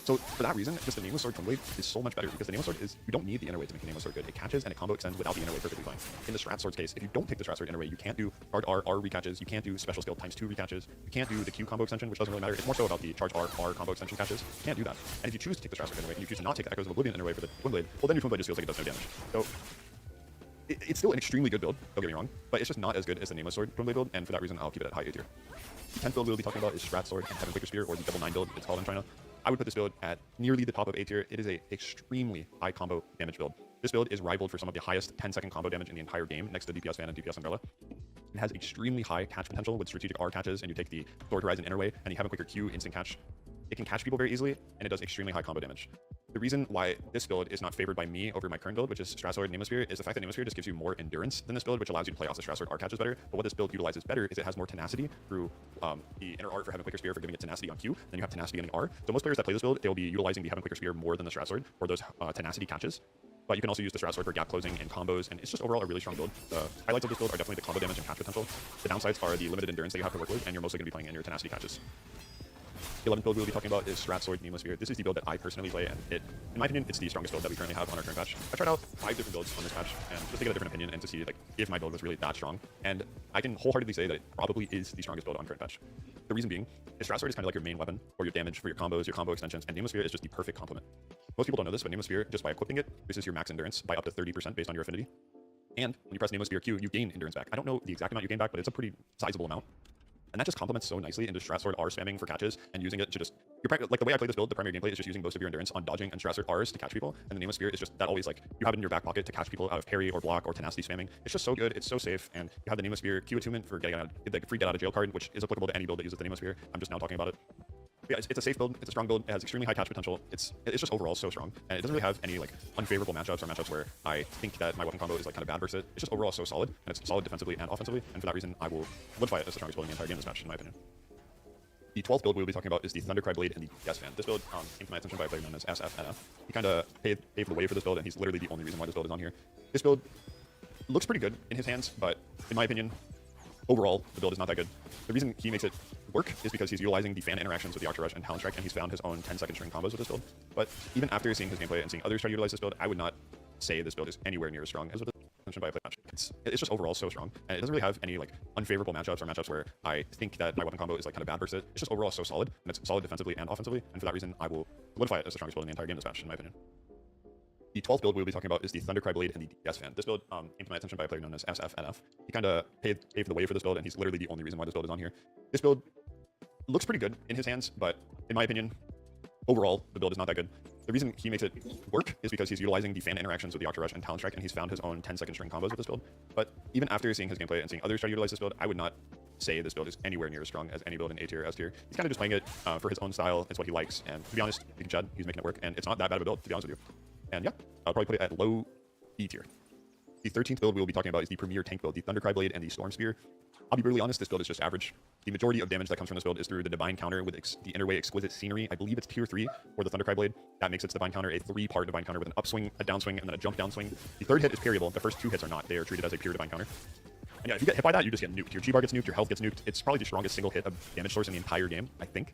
So for that reason, just the Nameless Sword Twin Blade is so much better because the Nameless Sword is, you don't need the Inner Way to make a Nameless Sword good. It catches and it combo extends without the Inner Way perfectly fine. In the Strat Sword's case, if you don't take the Strat Sword Inner Way, you can't do charge R recatches, you can't do special skill ×2 recatches, you can't do the Q combo extension, which doesn't really matter. It's more so about the charge R combo extension catches. You can't do that. And if you choose to take the Strat Sword Inner Way and you choose to not take the Echoes of Oblivion Inner Way for the Twin Blade, well then your Twin Blade just feels like it does no damage. So it's still an extremely good build, don't get me wrong, but it's just not as good as the Nameless Sword Twin Blade build, and for that reason I'll keep it at high A tier. The 10th build we'll be talking about is Strat Sword and Heaven Quaker Spear, or the Double 9 build it's called in China. I would put this build at nearly the top of A tier. It is a extremely high combo damage build. This build is rivaled for some of the highest 10-second combo damage in the entire game, next to DPS Fan and DPS Umbrella. It has extremely high catch potential with strategic R catches, and you take the Sword Horizon Inner Way, and you have a quicker Q instant catch. It can catch people very easily, and it does extremely high combo damage. The reason why this build is not favored by me over my current build, which is Strat Sword and Nameless Spear, is the fact that Nameless Spear just gives you more endurance than this build, which allows you to play off the Strat Sword R catches better. But what this build utilizes better is it has more tenacity through the inner art for Heaven Quaker Spear for giving it tenacity on Q. Then you have tenacity on the R. So most players that play this build, they'll be utilizing the Heaven Quaker Spear more than the Strat Sword for those tenacity catches. But you can also use the Strat Sword for gap closing and combos, and it's just overall a really strong build. The highlights of this build are definitely the combo damage and catch potential. The downsides are the limited endurance that you have to work with, and you're mostly going to be playing in your tenacity catches. The 11th build we'll be talking about is Strat Sword Nameless Spear. This is the build that I personally play, and in my opinion, it's the strongest build that we currently have on our current patch. I tried out 5 different builds on this patch, and just to get a different opinion and to see like if my build was really that strong. And I can wholeheartedly say that it probably is the strongest build on current patch. The reason being is Strat Sword is kind of like your main weapon for your damage, for your combos, your combo extensions, and Nameless Spear is just the perfect complement. Most people don't know this, but Nameless Spear, just by equipping it, increases your max endurance by up to 30% based on your affinity. And when you press Nameless Spear Q, you gain endurance back. I don't know the exact amount you gain back, but it's a pretty sizable amount. And that just complements so nicely into Strat Sword R spamming for catches and using it to just, like the way I play this build, the primary gameplay is just using most of your endurance on dodging and Strat Sword Rs to catch people. And the Nameless Spear is just that always like, you have it in your back pocket to catch people out of parry or block or tenacity spamming. It's just so good, it's so safe, and you have the Nameless Spear Q attunement for getting the free get out of jail card, which is applicable to any build that uses the Nameless Spear. I'm just now talking about it. But yeah, it's a safe build, it's a strong build, it has extremely high catch potential, it's just overall so strong, and it doesn't really have any like unfavorable matchups or matchups where I think that my weapon combo is like kind of bad versus it. It's just overall so solid, and it's solid defensively and offensively, and for that reason I will solidify it as the strongest build in the entire game this match, in my opinion. The 12th build we'll be talking about is the Thundercry Blade and the Yes Fan. This build came to my attention by a player known as SFNF. He kind of paved the way for this build, and he's literally the only reason why this build is on here. This build looks pretty good in his hands, but in my opinion, overall, the build is not that good. The reason he makes it work is because he's utilizing the fan interactions with the Archer Rush and Talon Strike, and he's found his own 10-second string combos with this build. But even after seeing his gameplay and seeing others try to utilize this build, I would not say this build is anywhere near as strong as what mentioned by a play match. It's just overall so strong, and it doesn't really have any like unfavorable matchups or matchups where I think that my weapon combo is like kind of bad versus it. It's just overall so solid, and it's solid defensively and offensively, and for that reason, I will solidify it as the strongest build in the entire game this match, in my opinion. The 12th build we'll be talking about is the Thundercry Blade and the Yes Fan. This build came to my attention by a player known as SFNF. He kind of paved the way for this build, and he's literally the only reason why this build is on here. This build looks pretty good in his hands, but in my opinion, overall, the build is not that good. The reason he makes it work is because he's utilizing the fan interactions with the Archer Rush and Talon Strike, and he's found his own 10-second string combos with this build. But even after seeing his gameplay and seeing others try to utilize this build, I would not say this build is anywhere near as strong as any build in A tier, S tier. He's kind of just playing it for his own style. It's what he likes, and to be honest, you can Chad, he's making it work, and it's not that bad of a build, to be honest with you. And yeah, I'll probably put it at low E tier. The 13th build we'll be talking about is the Premier Tank build, the Thundercry Blade and the Storm Spear. I'll be brutally honest, this build is just average. The majority of damage that comes from this build is through the Divine Counter with the Inner Way Exquisite Scenery. I believe it's tier 3 for the Thundercry Blade. That makes its Divine Counter a 3-part Divine Counter with an upswing, a downswing, and then a jump downswing. The third hit is parryable. The first 2 hits are not. They are treated as a pure Divine Counter. And yeah, if you get hit by that, you just get nuked. Your Chi bar gets nuked, your health gets nuked. It's probably the strongest single hit of damage source in the entire game, I think.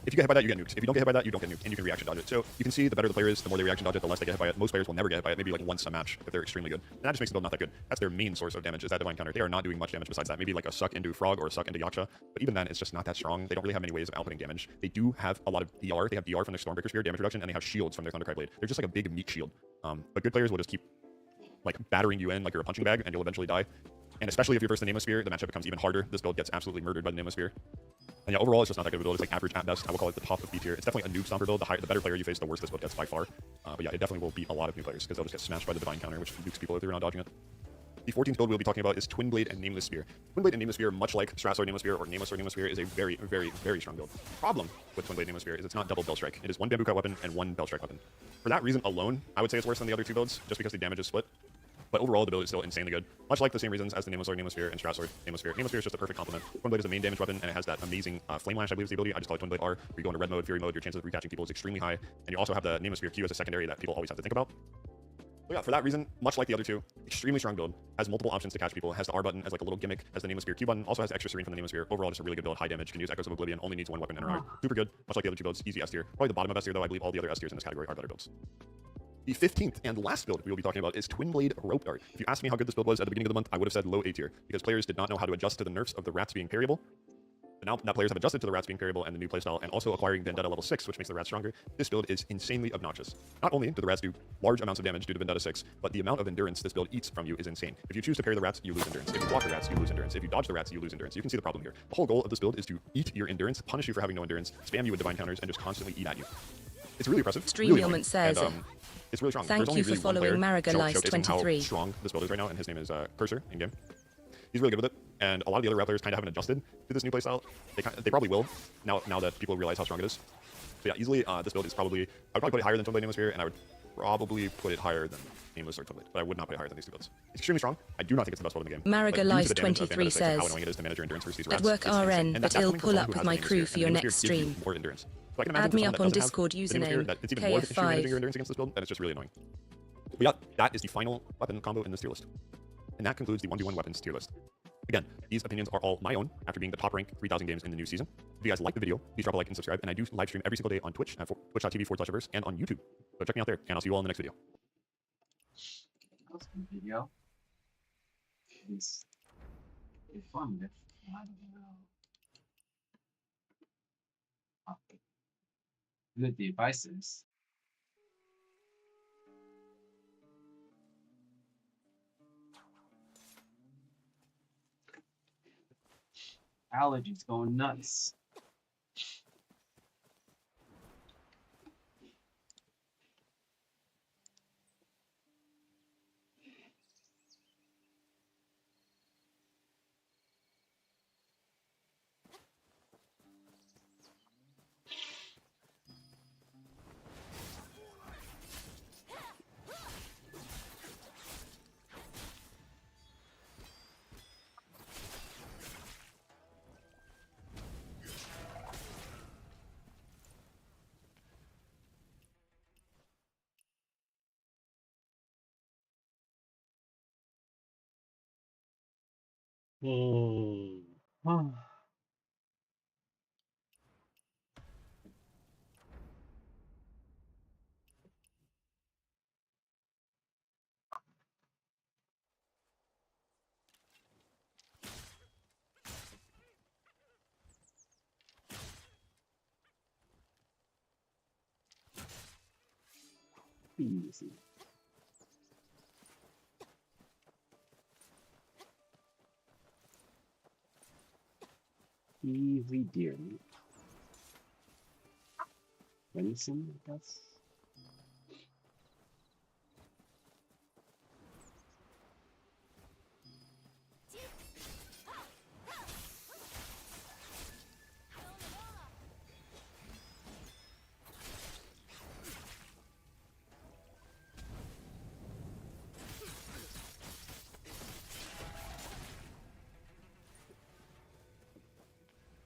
If you get hit by that, you get nuked. If you don't get hit by that, you don't get nuked, and you can reaction dodge it. So you can see the better the player is, the more they reaction dodge it, the less they get hit by it. Most players will never get hit by it, maybe like once a match if they're extremely good. And that just makes the build not that good. That's their main source of damage, is that Divine Counter. They are not doing much damage besides that. Maybe like a suck into Frog or a suck into Yaksha. But even then, it's just not that strong. They don't really have many ways of outputting damage. They do have a lot of DR. They have DR from their Stormbreaker Spear damage reduction, and they have shields from their Thundercry Blade. They're just like a big meat shield. But good players will just keep like battering you in like you're a punching bag, and you'll eventually die. And especially if you're versus the Nameless Spear, the matchup becomes even harder. This build gets absolutely murdered by the Nameless Spear. And yeah, overall, it's just not that good of a build. It's like average at best. I will call it the top of B tier. It's definitely a noob stomper build. The better player you face, the worse this build gets by far. But yeah, it definitely will beat a lot of new players because they'll just get smashed by the Divine Counter, which nukes people if they're not dodging it. The 14th build we'll be talking about is Twin Blade and Nameless Spear. Twin Blade and Nameless Spear, much like Strathsword Nameless Spear or Nameless Sword Nameless Spear, is a very, very, very strong build. The problem with Twin Blade Nameless Spear is it's not double Bell Strike. It is one Bamboo Cut weapon and one Bell Strike weapon. For that reason alone, I would say it's worse than the other two builds, just because the damage is split. But overall, the build is still insanely good. Much like the same reasons as the Nameless Sword, Nameless Spear, and Strathsword, Nameless Spear. Nameless Spear is just a perfect complement. Twin Blade is the main damage weapon, and it has that amazing Flame Lash, I believe is the ability. I just call it Twin Blade R. Where you go into red mode, Fury mode, your chances of recatching people is extremely high. And you also have the Nameless Spear Q as a secondary that people always have to think about. So yeah, for that reason, much like the other two, extremely strong build. Has multiple options to catch people. Has the R button as like a little gimmick. Has the Nameless Spear Q button. Also has extra Serene from the Nameless Spear. Overall, just a really good build. High damage. Can use Echoes of Oblivion. Only needs one weapon and a super good. Much like the other two builds. Easy S tier. Probably the bottom of S tier though. I believe all the other S tiers in this category are better builds. The 15th and last build we will be talking about is Twin Blade Rope Dart. If you asked me how good this build was at the beginning of the month, I would have said low A tier, because players did not know how to adjust to the nerfs of the rats being parryable. But now that players have adjusted to the rats being parryable and the new playstyle, and also acquiring Vendetta level 6, which makes the rats stronger, this build is insanely obnoxious. Not only do the rats do large amounts of damage due to Vendetta 6, but the amount of endurance this build eats from you is insane. If you choose to parry the rats, you lose endurance. If you block the rats, you lose endurance. If you dodge the rats, you lose endurance. You can see the problem here. The whole goal of this build is to eat your endurance, punish you for having no endurance, spam you with divine counters, and just constantly eat at you. It's really impressive. Stream really says, and, it's really strong. Thank There's only you for really one following player Marigalice showcasing 23. how strong this build is right now, and his name is Cursor in game. He's really good with it, and a lot of the other rat players kind of haven't adjusted to this new playstyle. They probably will now that people realize how strong it is. So yeah, easily this build is probably, I would probably put it higher than Twin Blade Nameless Spear, and I would probably put it higher than Nameless or Twin Blade, but I would not put it higher than these two builds. It's extremely strong. I do not think it's the best build in the game. Marigalice 23 says, how annoying it is to manage your endurance versus these at rats. work It's insane. RN, And but that's ill coming from pull someone up who with has my Nameless crew Spear, for and your Nameless next Spear gives you stream. more endurance. So I can imagine Add me for up someone on that doesn't Discord have the Nameless Spear, username that it's even more efficient at managing your KF5. endurance against this build, and it's just really annoying. But yeah, that is the final weapon combo in this tier list. And that concludes the 1v1 weapons tier list. Again, these opinions are all my own after being the top ranked 3,000 games in the new season. If you guys like the video, please drop a like and subscribe. And I do live stream every single day on Twitch at twitch.tv/Averse and on YouTube. So check me out there, and I'll see you all in the next video. That was a good video. It's informative. I don't know. Good devices. Allergies going nuts. Oh. Easy. Easy dear. Venison, I guess.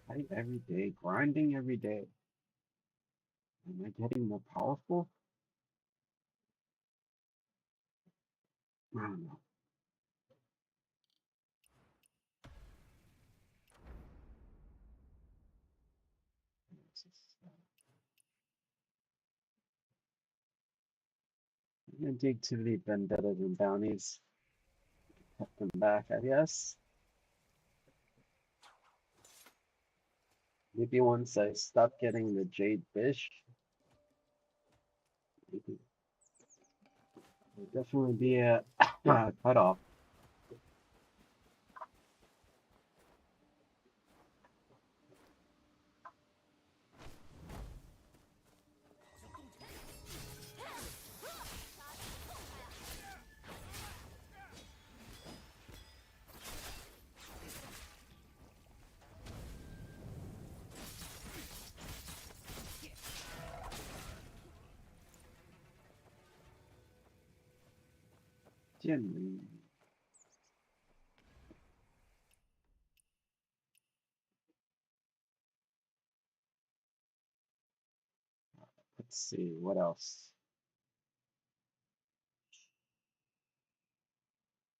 Fight every day, grinding every day. Am I getting more powerful? I don't know. I'm gonna dig to the vendettas and bounties. Cut them back, I guess. Maybe once I stop getting the jade fish, maybe. There'll definitely be a cutoff. Jianli. Let's see, what else?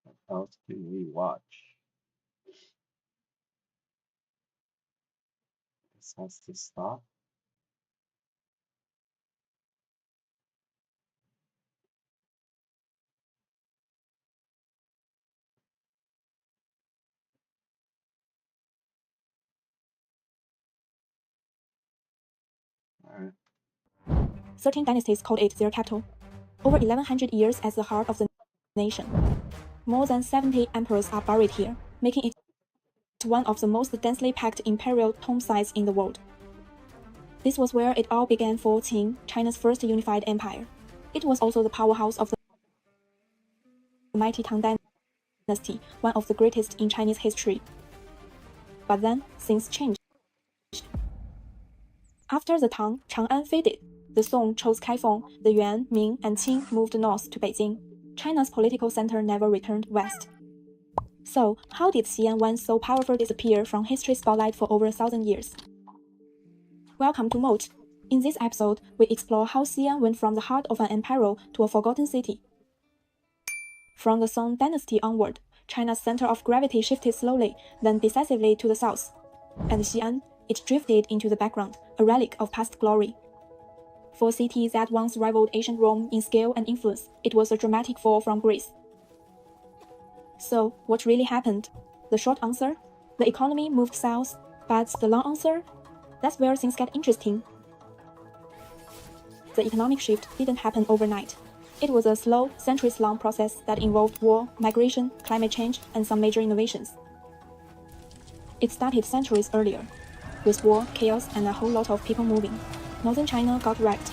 What else can we watch? This has to stop. All right. 13 dynasties called it their capital. Over 1100 years as the heart of the nation. More than 70 emperors are buried here, making it one of the most densely packed imperial tomb sites in the world. This was where it all began for Qin, China's first unified empire. It was also the powerhouse of the mighty Tang Dynasty, one of the greatest in Chinese history. But then, things changed. After the Tang, Chang'an faded. The Song chose Kaifeng, the Yuan, Ming, and Qing moved north to Beijing. China's political center never returned west. So, how did Xi'an, once so powerful, disappear from history's spotlight for over 1,000 years? Welcome to Moat. In this episode, we explore how Xi'an went from the heart of an empire to a forgotten city. From the Song dynasty onward, China's center of gravity shifted slowly, then decisively to the south. And Xi'an, it drifted into the background, a relic of past glory. For a city that once rivaled ancient Rome in scale and influence, it was a dramatic fall from grace. So, what really happened? The short answer? The economy moved south, but the long answer? That's where things get interesting. The economic shift didn't happen overnight. It was a slow, centuries-long process that involved war, migration, climate change, and some major innovations. It started centuries earlier, with war, chaos, and a whole lot of people moving. Northern China got wrecked.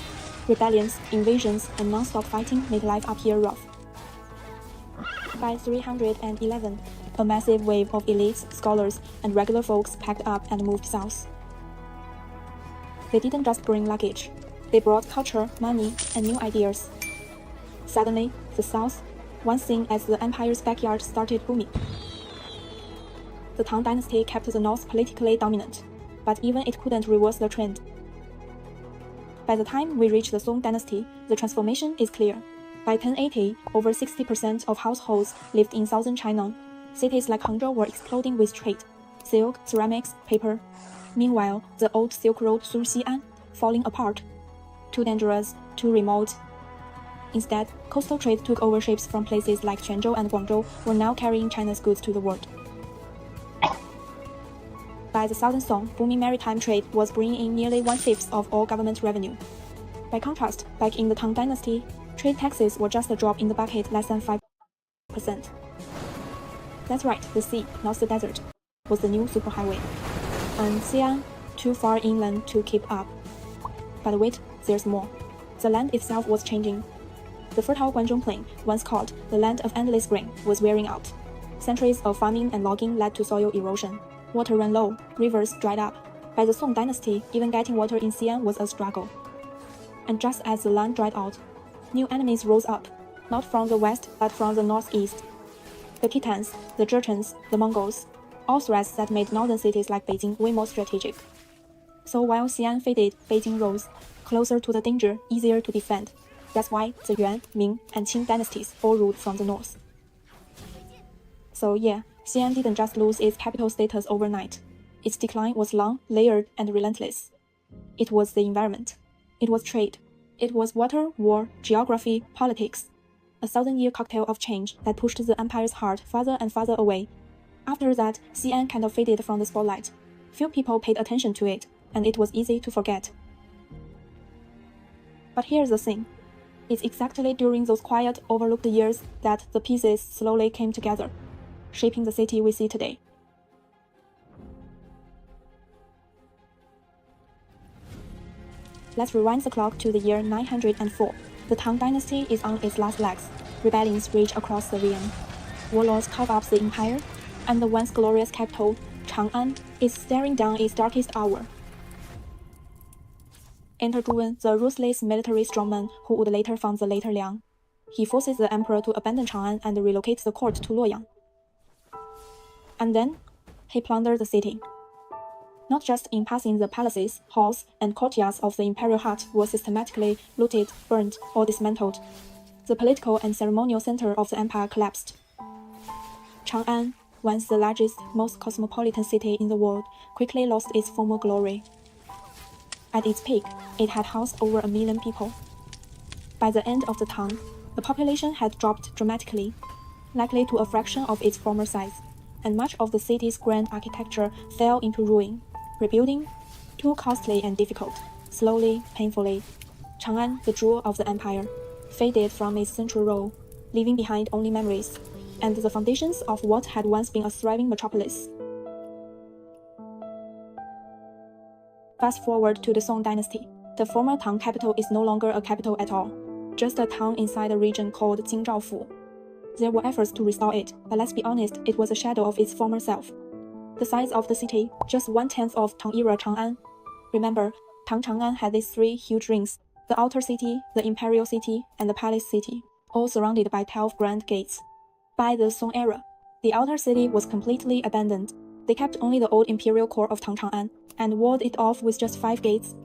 Rebellions, invasions, and non-stop fighting made life up here rough. By 311, a massive wave of elites, scholars, and regular folks packed up and moved south. They didn't just bring luggage. They brought culture, money, and new ideas. Suddenly, the south, once seen as the empire's backyard, started booming. The Tang dynasty kept the north politically dominant, but even it couldn't reverse the trend. By the time we reach the Song dynasty, the transformation is clear. By 1080, over 60% of households lived in southern China. Cities like Hangzhou were exploding with trade, silk, ceramics, paper. Meanwhile, the old Silk Road through Xi'an, falling apart. Too dangerous, too remote. Instead, coastal trade took over. Ships from places like Quanzhou and Guangzhou were now carrying China's goods to the world. By the Southern Song, booming maritime trade was bringing in nearly 1/5 of all government revenue. By contrast, back in the Tang dynasty, trade taxes were just a drop in the bucket, less than 5%. That's right, the sea, not the desert, was the new superhighway. And Xi'an, too far inland to keep up. But wait, there's more. The land itself was changing. The fertile Guanzhong Plain, once called the land of endless grain, was wearing out. Centuries of farming and logging led to soil erosion. Water ran low, rivers dried up. By the Song dynasty, even getting water in Xi'an was a struggle. And just as the land dried out, new enemies rose up, not from the west but from the northeast. The Khitans, the Jurchens, the Mongols, all threats that made northern cities like Beijing way more strategic. So while Xi'an faded, Beijing rose, closer to the danger, easier to defend. That's why the Yuan, Ming, and Qing dynasties all ruled from the north. So yeah, Xi'an didn't just lose its capital status overnight. Its decline was long, layered, and relentless. It was the environment. It was trade. It was water, war, geography, politics. A 1,000-year cocktail of change that pushed the empire's heart farther and farther away. After that, Xi'an kind of faded from the spotlight. Few people paid attention to it, and it was easy to forget. But here's the thing. It's exactly during those quiet, overlooked years that the pieces slowly came together, shaping the city we see today. Let's rewind the clock to the year 904. The Tang dynasty is on its last legs. Rebellions rage across the realm. Warlords carve up the empire, and the once glorious capital, Chang'an, is staring down its darkest hour. Enter Zhu Wen, the ruthless military strongman who would later found the later Liang. he forces the emperor to abandon Chang'an and relocate the court to Luoyang. And then, he plundered the city. Not just in passing, the palaces, halls, and courtyards of the imperial heart were systematically looted, burned, or dismantled. The political and ceremonial center of the empire collapsed. Chang'an, once the largest, most cosmopolitan city in the world, quickly lost its former glory. At its peak, it had housed over 1 million people. By the end of the Tang, the population had dropped dramatically, likely to a fraction of its former size, and much of the city's grand architecture fell into ruin. Rebuilding, too costly and difficult, slowly, painfully. Chang'an, the jewel of the empire, faded from its central role, leaving behind only memories, and the foundations of what had once been a thriving metropolis. Fast forward to the Song dynasty. The former Tang capital is no longer a capital at all, just a town inside a region called Jingzhaofu. There were efforts to restore it, but let's be honest, it was a shadow of its former self. The size of the city, just 1/10 of Tang-era Chang'an. Remember, Tang Chang'an had these 3 huge rings: the outer city, the imperial city, and the palace city, all surrounded by 12 grand gates. By the Song era, the outer city was completely abandoned. They kept only the old imperial core of Tang Chang'an and walled it off with just 5 gates.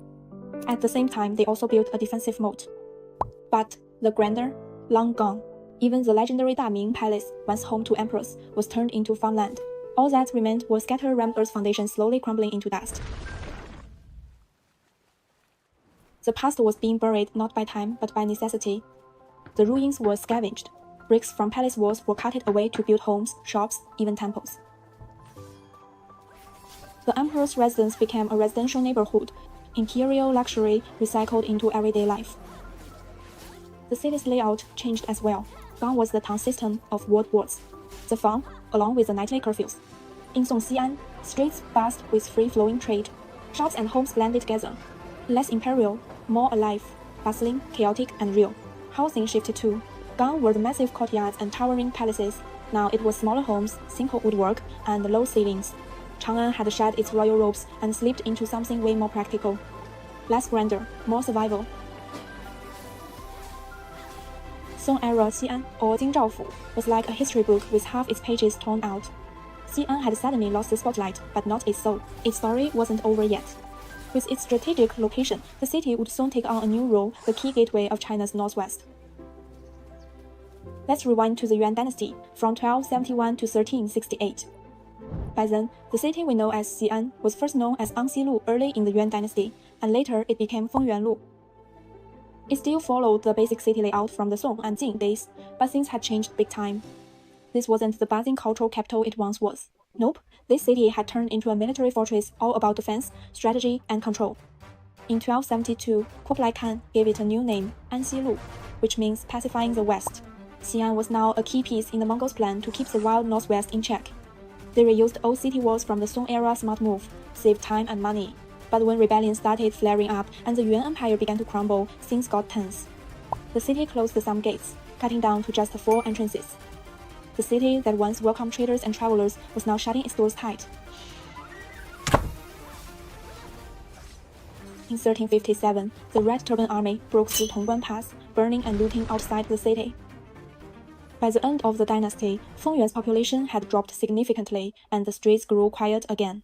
At the same time, they also built a defensive moat. But the grandeur, long gone. Even the legendary Daming Palace, once home to emperors, was turned into farmland. All that remained were scattered rammed earth foundations slowly crumbling into dust. The past was being buried not by time, but by necessity. The ruins were scavenged. Bricks from palace walls were carted away to build homes, shops, even temples. The emperor's residence became a residential neighborhood, imperial luxury recycled into everyday life. The city's layout changed as well. Gone was the town system of walled wards. The Fang, along with the nightly curfews. In Song Xi'an, streets buzzed with free-flowing trade. Shops and homes blended together. Less imperial, more alive, bustling, chaotic, and real. Housing shifted too. Gone were the massive courtyards and towering palaces. Now it was smaller homes, simple woodwork, and low ceilings. Chang'an had shed its royal robes and slipped into something way more practical. Less grandeur, more survival. Song-era Xi'an, or Jingzhaofu, was like a history book with half its pages torn out. Xi'an had suddenly lost the spotlight, but not its soul. Its story wasn't over yet. With its strategic location, the city would soon take on a new role, the key gateway of China's northwest. Let's rewind to the Yuan dynasty, from 1271 to 1368. By then, the city we know as Xi'an was first known as Anxilu early in the Yuan dynasty, and later it became Fengyuanlu. It still followed the basic city layout from the Song and Jing days, but things had changed big time. This wasn't the buzzing cultural capital it once was. Nope, this city had turned into a military fortress all about defense, strategy, and control. In 1272, Kublai Khan gave it a new name, Anxilu, which means pacifying the West. Xi'an was now a key piece in the Mongols' plan to keep the wild northwest in check. They reused old city walls from the Song-era smart move, saved time and money. But when rebellion started flaring up and the Yuan Empire began to crumble, things got tense. The city closed some gates, cutting down to just 4 entrances. The city that once welcomed traders and travelers was now shutting its doors tight. In 1357, the Red Turban Army broke through Tongguan Pass, burning and looting outside the city. By the end of the dynasty, Fengyuan's population had dropped significantly, and the streets grew quiet again.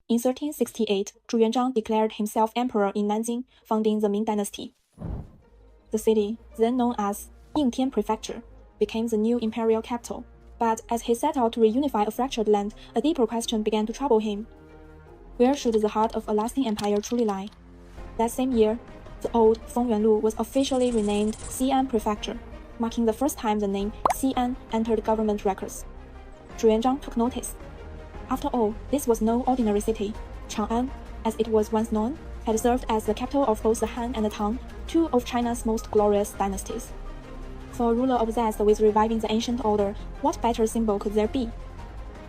In 1368, Zhu Yuanzhang declared himself emperor in Nanjing, founding the Ming dynasty. The city, then known as Yingtian Prefecture, became the new imperial capital. But as he set out to reunify a fractured land, a deeper question began to trouble him. Where should the heart of a lasting empire truly lie? That same year, the old Fengyuanlu was officially renamed Xi'an Prefecture, marking the first time the name Xi'an entered government records. Zhu Yuanzhang took notice. After all, this was no ordinary city. Chang'an, as it was once known, had served as the capital of both the Han and the Tang, 2 of China's most glorious dynasties. For a ruler obsessed with reviving the ancient order, what better symbol could there be?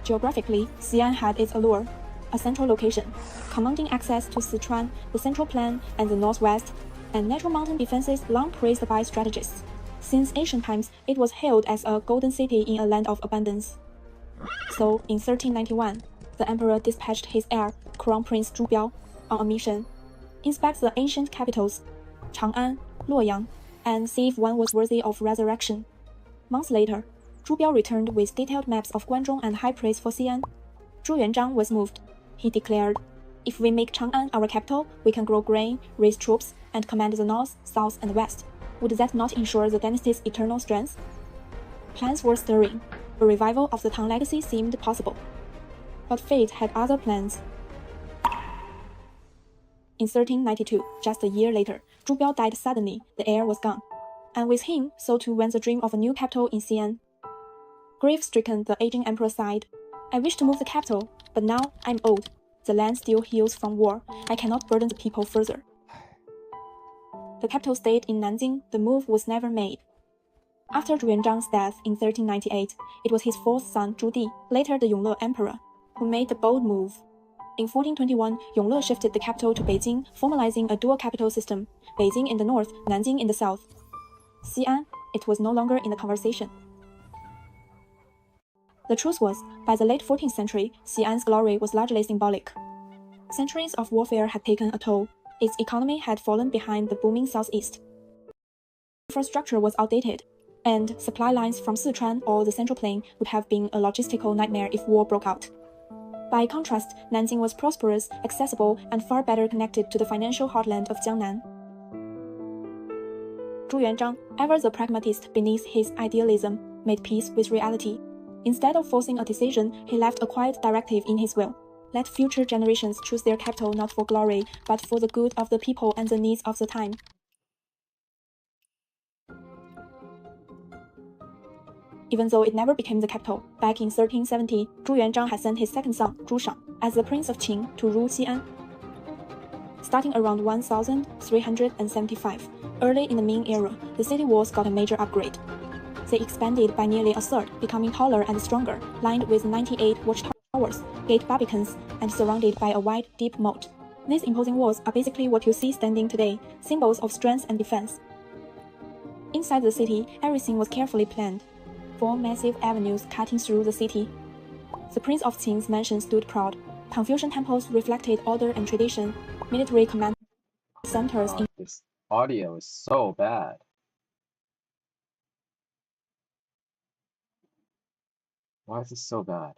Geographically, Xi'an had its allure. A central location, commanding access to Sichuan, the Central Plain, and the Northwest, and natural mountain defenses long praised by strategists. Since ancient times, it was hailed as a golden city in a land of abundance. So, in 1391, the emperor dispatched his heir, Crown Prince Zhu Biao, on a mission. Inspect the ancient capitals, Chang'an, Luoyang, and see if one was worthy of resurrection. Months later, Zhu Biao returned with detailed maps of Guanzhong and high praise for Xi'an. Zhu Yuanzhang was moved. He declared, "If we make Chang'an our capital, we can grow grain, raise troops, and command the north, south, and west. Would that not ensure the dynasty's eternal strength?" Plans were stirring. A revival of the Tang legacy seemed possible. But fate had other plans. In 1392, just a year later, Zhu Biao died suddenly, the heir was gone. And with him, so too went the dream of a new capital in Xi'an. Grief-stricken, the aging emperor sighed. "I wish to move the capital, but now I'm old. The land still heals from war. I cannot burden the people further." The capital stayed in Nanjing. The move was never made. After Zhu Yuanzhang's death in 1398, it was his fourth son Zhu Di, later the Yongle emperor, who made the bold move. In 1421, Yongle shifted the capital to Beijing, formalizing a dual capital system, Beijing in the north, Nanjing in the south. Xi'an, it was no longer in the conversation. The truth was, by the late 14th century, Xi'an's glory was largely symbolic. Centuries of warfare had taken a toll. Its economy had fallen behind the booming southeast. Infrastructure was outdated, and supply lines from Sichuan or the Central Plain would have been a logistical nightmare if war broke out. By contrast, Nanjing was prosperous, accessible, and far better connected to the financial heartland of Jiangnan. Zhu Yuanzhang, ever the pragmatist beneath his idealism, made peace with reality. Instead of forcing a decision, he left a quiet directive in his will. Let future generations choose their capital not for glory, but for the good of the people and the needs of the time. Even though it never became the capital, back in 1370, Zhu Yuanzhang had sent his second son, Zhu Shang, as the Prince of Qing to rule Xi'an. Starting around 1375, early in the Ming era, the city walls got a major upgrade. They expanded by nearly a third, becoming taller and stronger, lined with 98 watchtowers, gate barbicans, and surrounded by a wide, deep moat. These imposing walls are basically what you see standing today, symbols of strength and defense. Inside the city, everything was carefully planned. 4 massive avenues cutting through the city. The Prince of Qing's mansion stood proud. Confucian temples reflected order and tradition. Military command centers in This audio is so bad. Why is this so bad?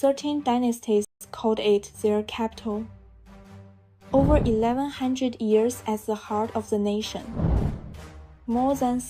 13 dynasties called it their capital. Over 1100 years as the heart of the nation. More than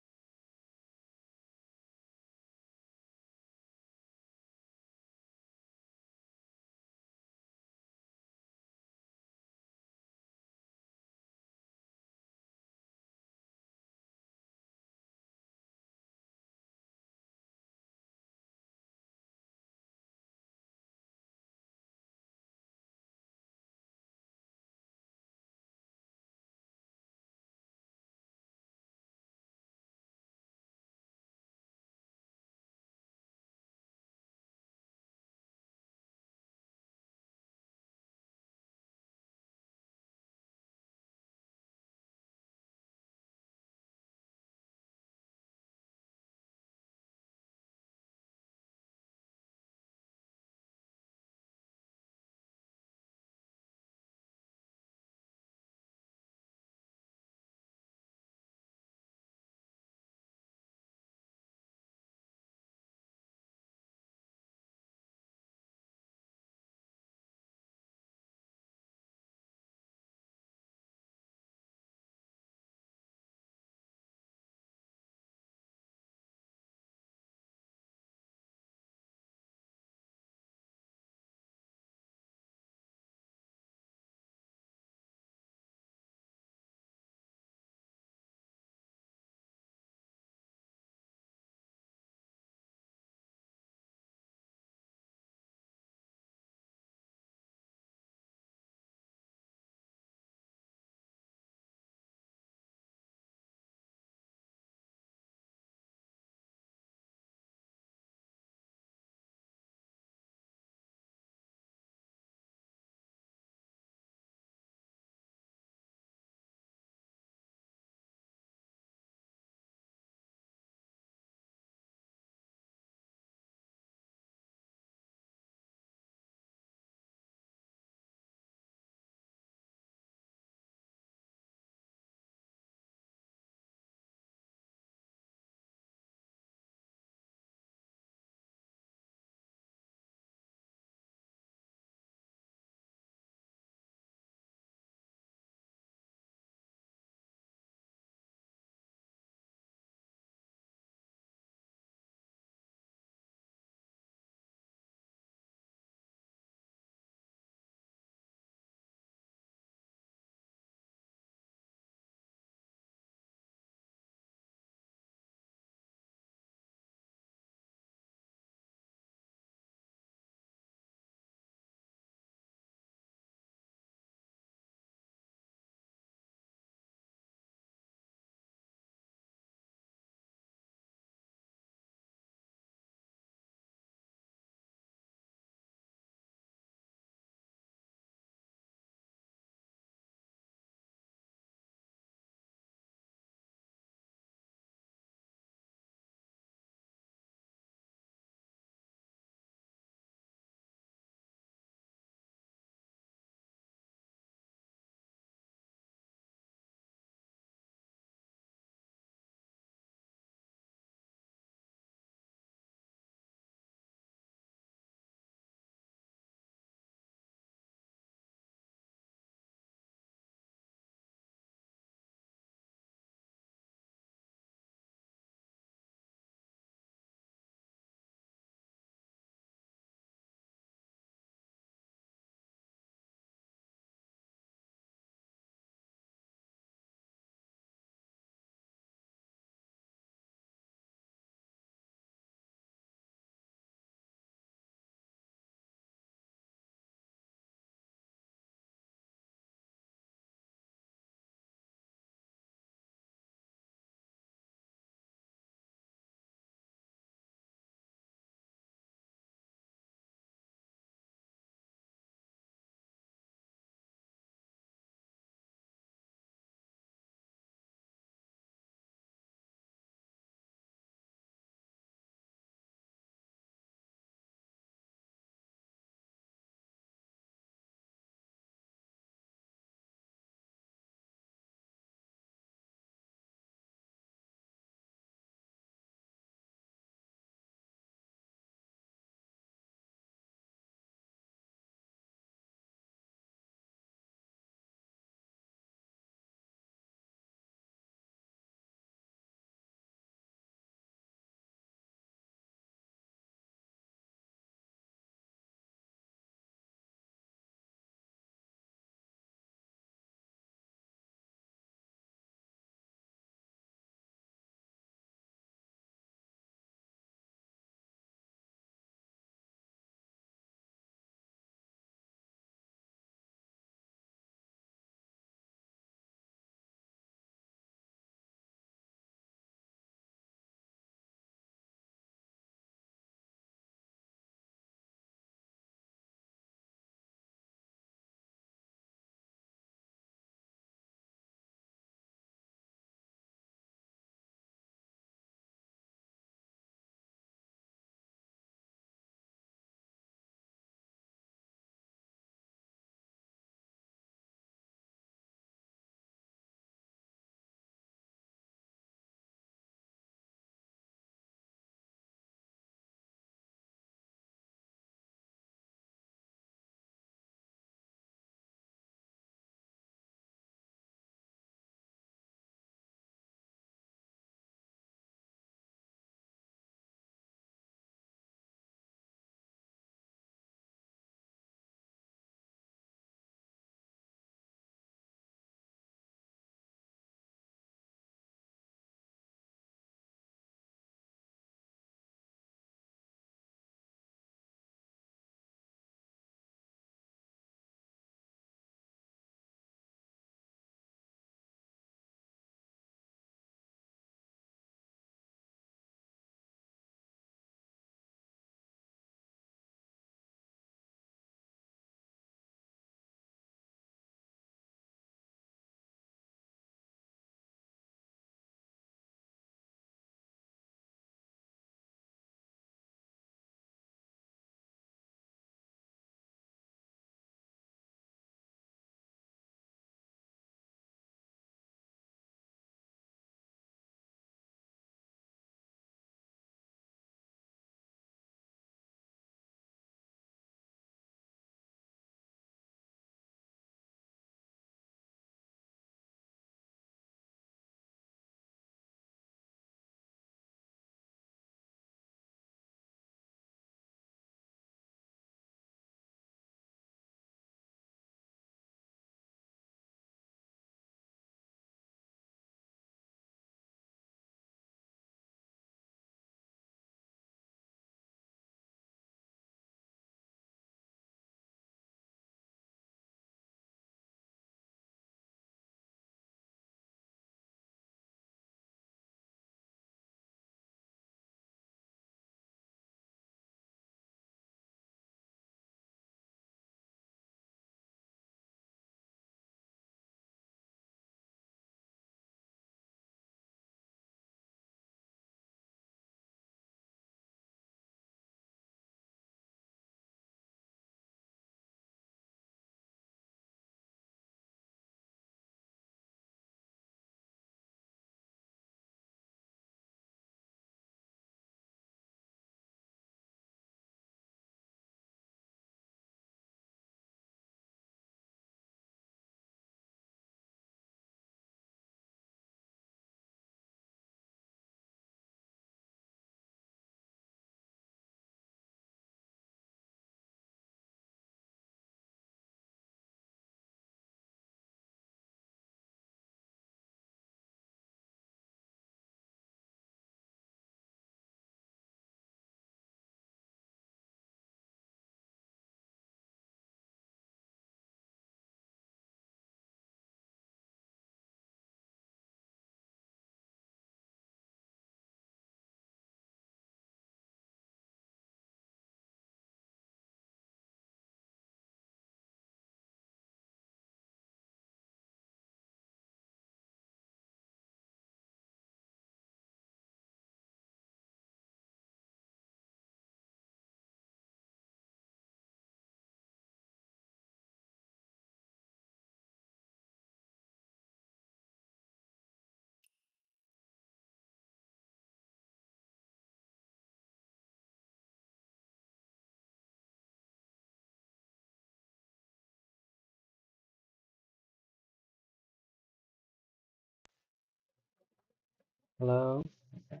Hello. Okay.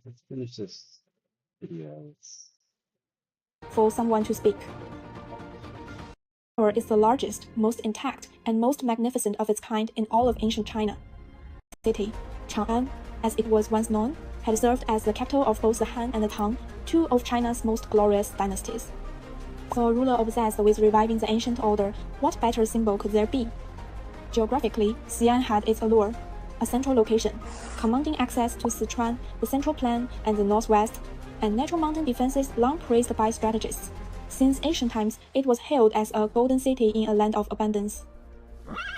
Let's finish this video. For someone to speak. Tower is the largest, most intact, and most magnificent of its kind in all of ancient China. City, Chang'an, as it was once known, had served as the capital of both the Han and the Tang, two of China's most glorious dynasties. For a ruler obsessed with reviving the ancient order, what better symbol could there be? Geographically, Xi'an had its allure, a central location, commanding access to Sichuan, the Central Plain, and the Northwest, and natural mountain defenses long praised by strategists. Since ancient times, it was hailed as a golden city in a land of abundance.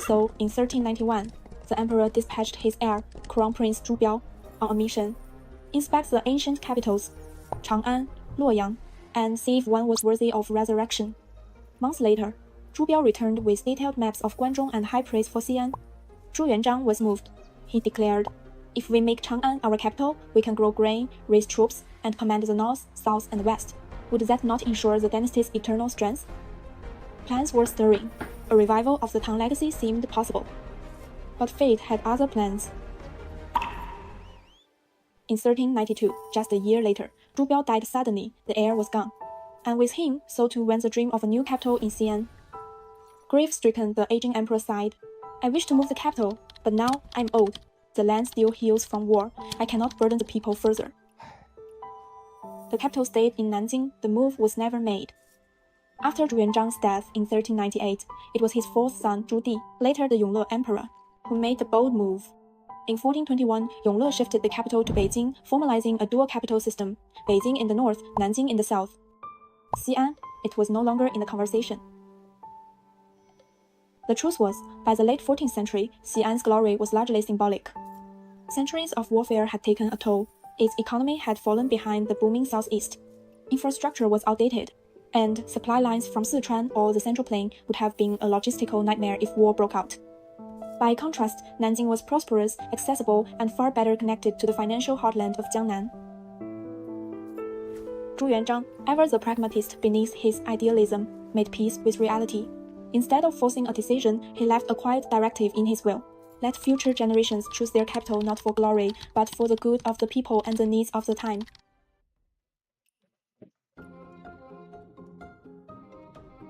So, in 1391, the emperor dispatched his heir, Crown Prince Zhu Biao, on a mission: inspect the ancient capitals, Chang'an, Luoyang, and see if one was worthy of resurrection. Months later, Zhu Biao returned with detailed maps of Guanzhong and high praise for Xi'an. Zhu Yuanzhang was moved. He declared, "If we make Chang'an our capital, we can grow grain, raise troops, and command the north, south, and west. Would that not ensure the dynasty's eternal strength?" Plans were stirring. A revival of the Tang legacy seemed possible. But fate had other plans. In 1392, just a year later, Zhu Biao died suddenly, the heir was gone. And with him, so too went the dream of a new capital in Xi'an. Grief-stricken, the aging emperor sighed. "I wish to move the capital, but now I'm old. The land still heals from war. I cannot burden the people further." The capital stayed in Nanjing. The move was never made. After Zhu Yuanzhang's death in 1398, it was his fourth son Zhu Di, later the Yongle emperor, who made the bold move. In 1421, Yongle shifted the capital to Beijing, formalizing a dual capital system, Beijing in the north, Nanjing in the south. Xi'an, it was no longer in the conversation. The truth was, by the late 14th century, Xi'an's glory was largely symbolic. Centuries of warfare had taken a toll. Its economy had fallen behind the booming southeast. Infrastructure was outdated, and supply lines from Sichuan or the Central Plain would have been a logistical nightmare if war broke out. By contrast, Nanjing was prosperous, accessible, and far better connected to the financial heartland of Jiangnan. Zhu Yuanzhang, ever the pragmatist beneath his idealism, made peace with reality. Instead of forcing a decision, he left a quiet directive in his will: let future generations choose their capital not for glory, but for the good of the people and the needs of the time.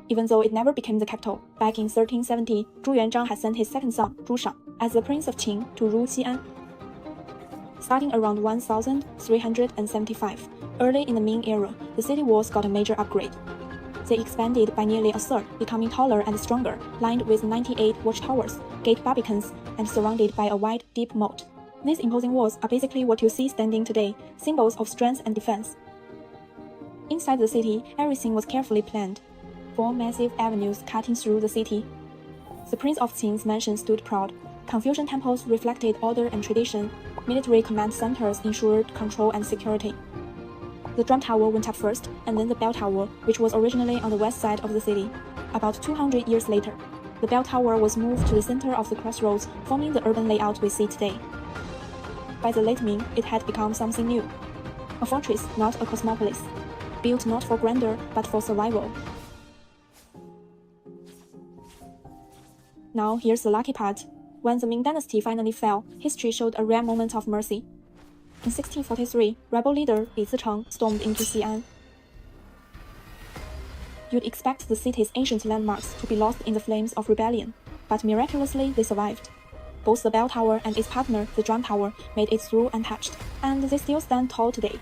Even though it never became the capital, back in 1370, Zhu Yuanzhang had sent his second son, Zhu Shang, as the Prince of Qing to rule Xi'an. Starting around 1375, early in the Ming era, the city walls got a major upgrade. They expanded by nearly a third, becoming taller and stronger, lined with 98 watchtowers, gate barbicans, and surrounded by a wide, deep moat. These imposing walls are basically what you see standing today, symbols of strength and defense. Inside the city, everything was carefully planned. 4 massive avenues cutting through the city. The Prince of Qing's mansion stood proud. Confucian temples reflected order and tradition. Military command centers ensured control and security. The Drum Tower went up first, and then the Bell Tower, which was originally on the west side of the city. About 200 years later, the Bell Tower was moved to the center of the crossroads, forming the urban layout we see today. By the late Ming, it had become something new. A fortress, not a cosmopolis. Built not for grandeur, but for survival. Now here's the lucky part. When the Ming Dynasty finally fell, history showed a rare moment of mercy. In 1643, rebel leader Li Zicheng stormed into Xi'an. You'd expect the city's ancient landmarks to be lost in the flames of rebellion, but miraculously they survived. Both the Bell Tower and its partner, the Drum Tower, made it through untouched, and they still stand tall today.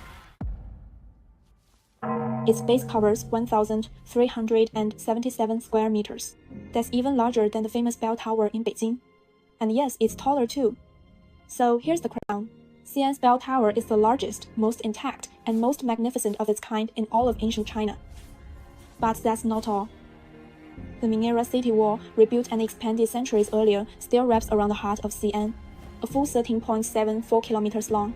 Its base covers 1,377 square meters. That's even larger than the famous Bell Tower in Beijing. And yes, it's taller too. So here's the crown. Xi'an's Bell Tower is the largest, most intact, and most magnificent of its kind in all of ancient China. But that's not all. The Ming era city wall, rebuilt and expanded centuries earlier, still wraps around the heart of Xi'an, a full 13.74 kilometers long.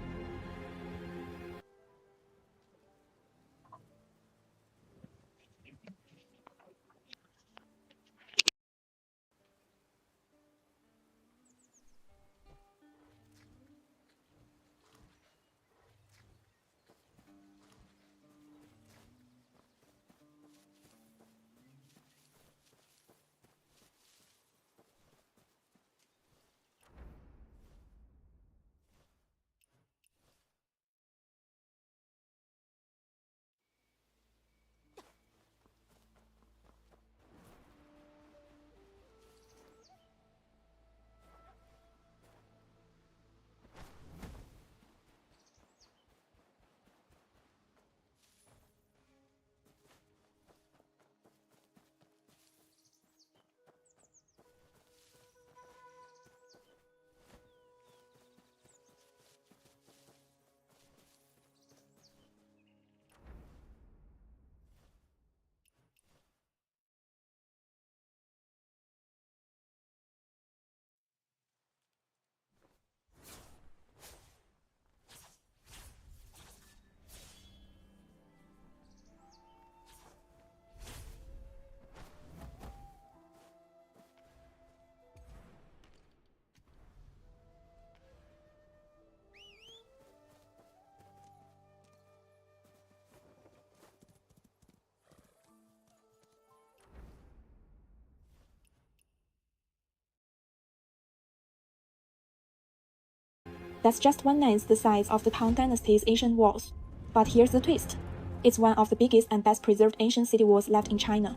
That's just 1/9 the size of the Tang Dynasty's ancient walls. But here's the twist. It's one of the biggest and best preserved ancient city walls left in China.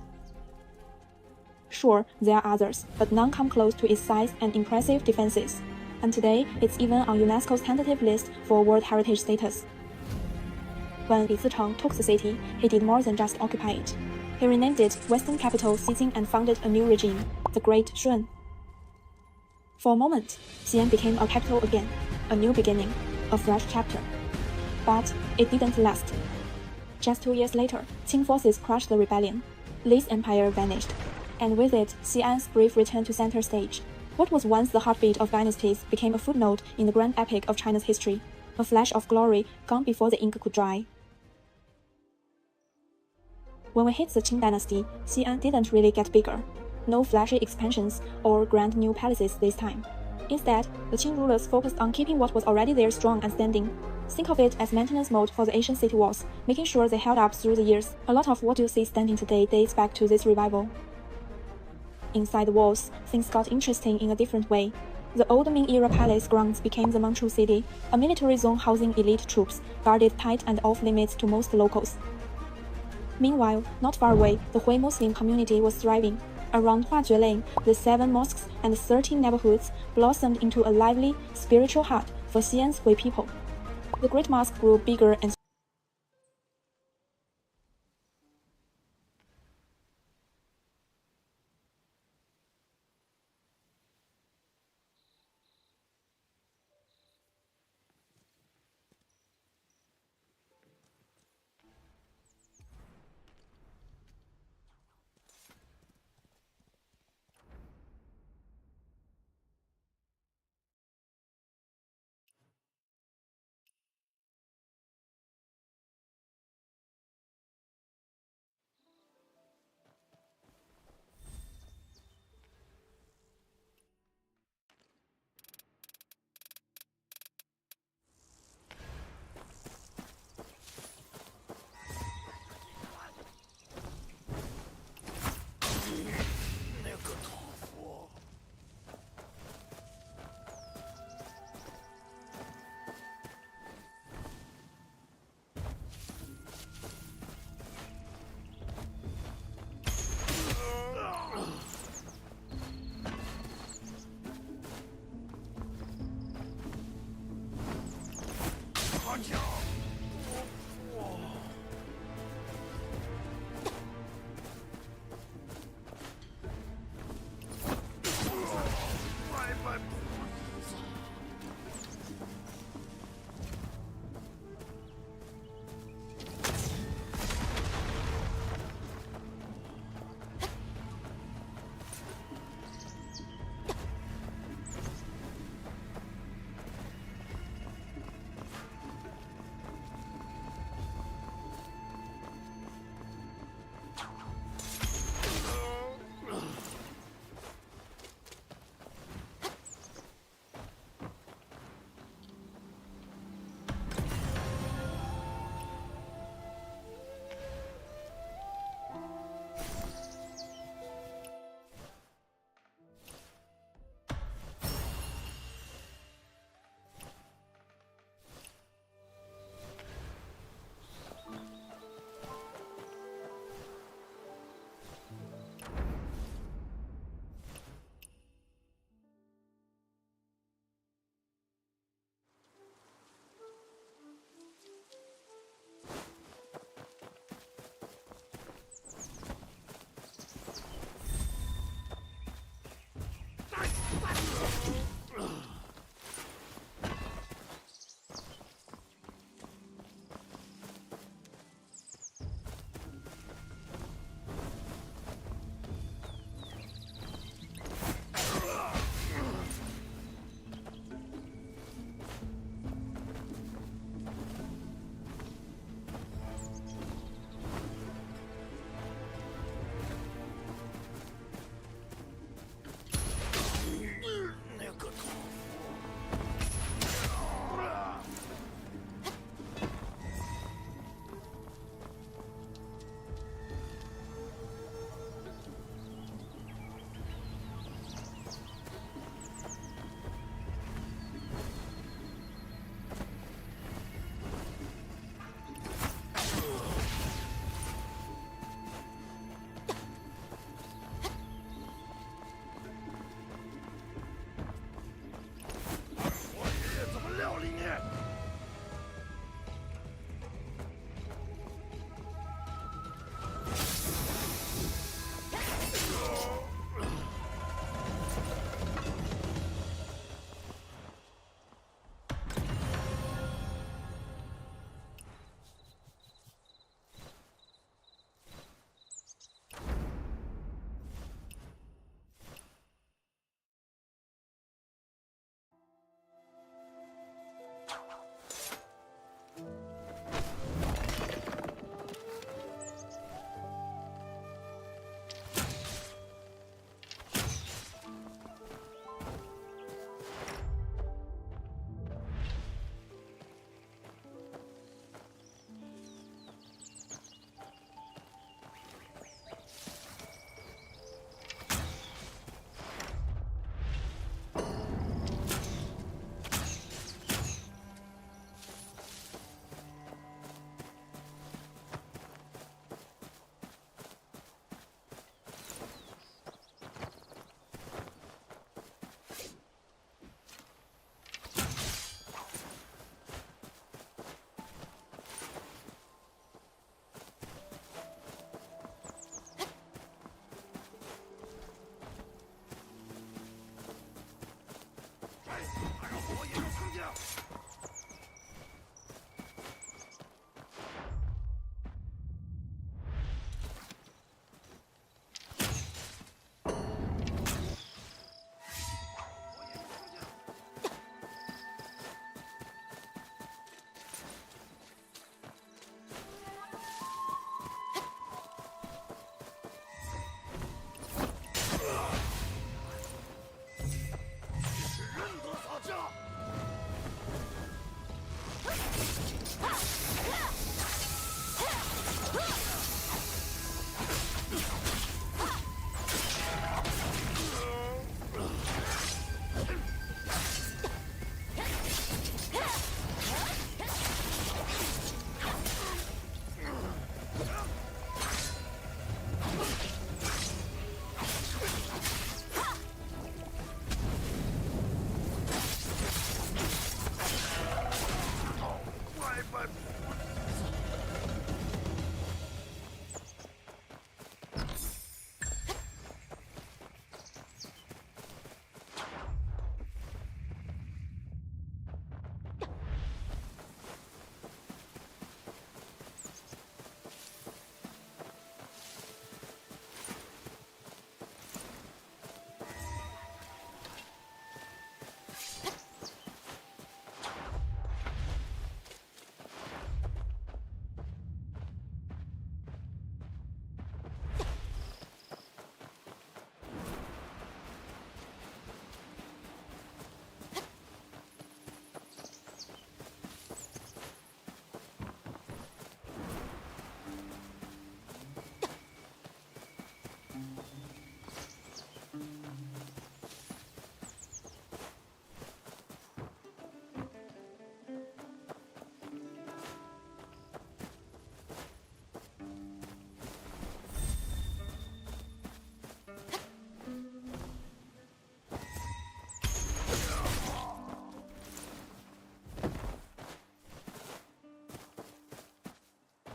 Sure, there are others, but none come close to its size and impressive defenses. And today, it's even on UNESCO's tentative list for World Heritage status. When Li Zicheng took the city, he did more than just occupy it. He renamed it Western Capital Xizing and founded a new regime, the Great Shun. For a moment, Xi'an became a capital again, a new beginning, a fresh chapter. But it didn't last. Just 2 years later, Qing forces crushed the rebellion. Li's empire vanished, and with it, Xi'an's brief return to center stage. What was once the heartbeat of dynasties became a footnote in the grand epic of China's history, a flash of glory gone before the ink could dry. When we hit the Qing dynasty, Xi'an didn't really get bigger. No flashy expansions or grand new palaces this time. Instead, the Qing rulers focused on keeping what was already there strong and standing. Think of it as maintenance mode for the ancient city walls, making sure they held up through the years. A lot of what you see standing today dates back to this revival. Inside the walls, things got interesting in a different way. The old Ming-era palace grounds became the Manchu City, a military zone housing elite troops, guarded tight and off-limits to most locals. Meanwhile, not far away, the Hui Muslim community was thriving. Around Huajue Lane, the 7 mosques and 13 neighborhoods blossomed into a lively, spiritual hub for Xi'an's Hui people. The Great Mosque grew bigger and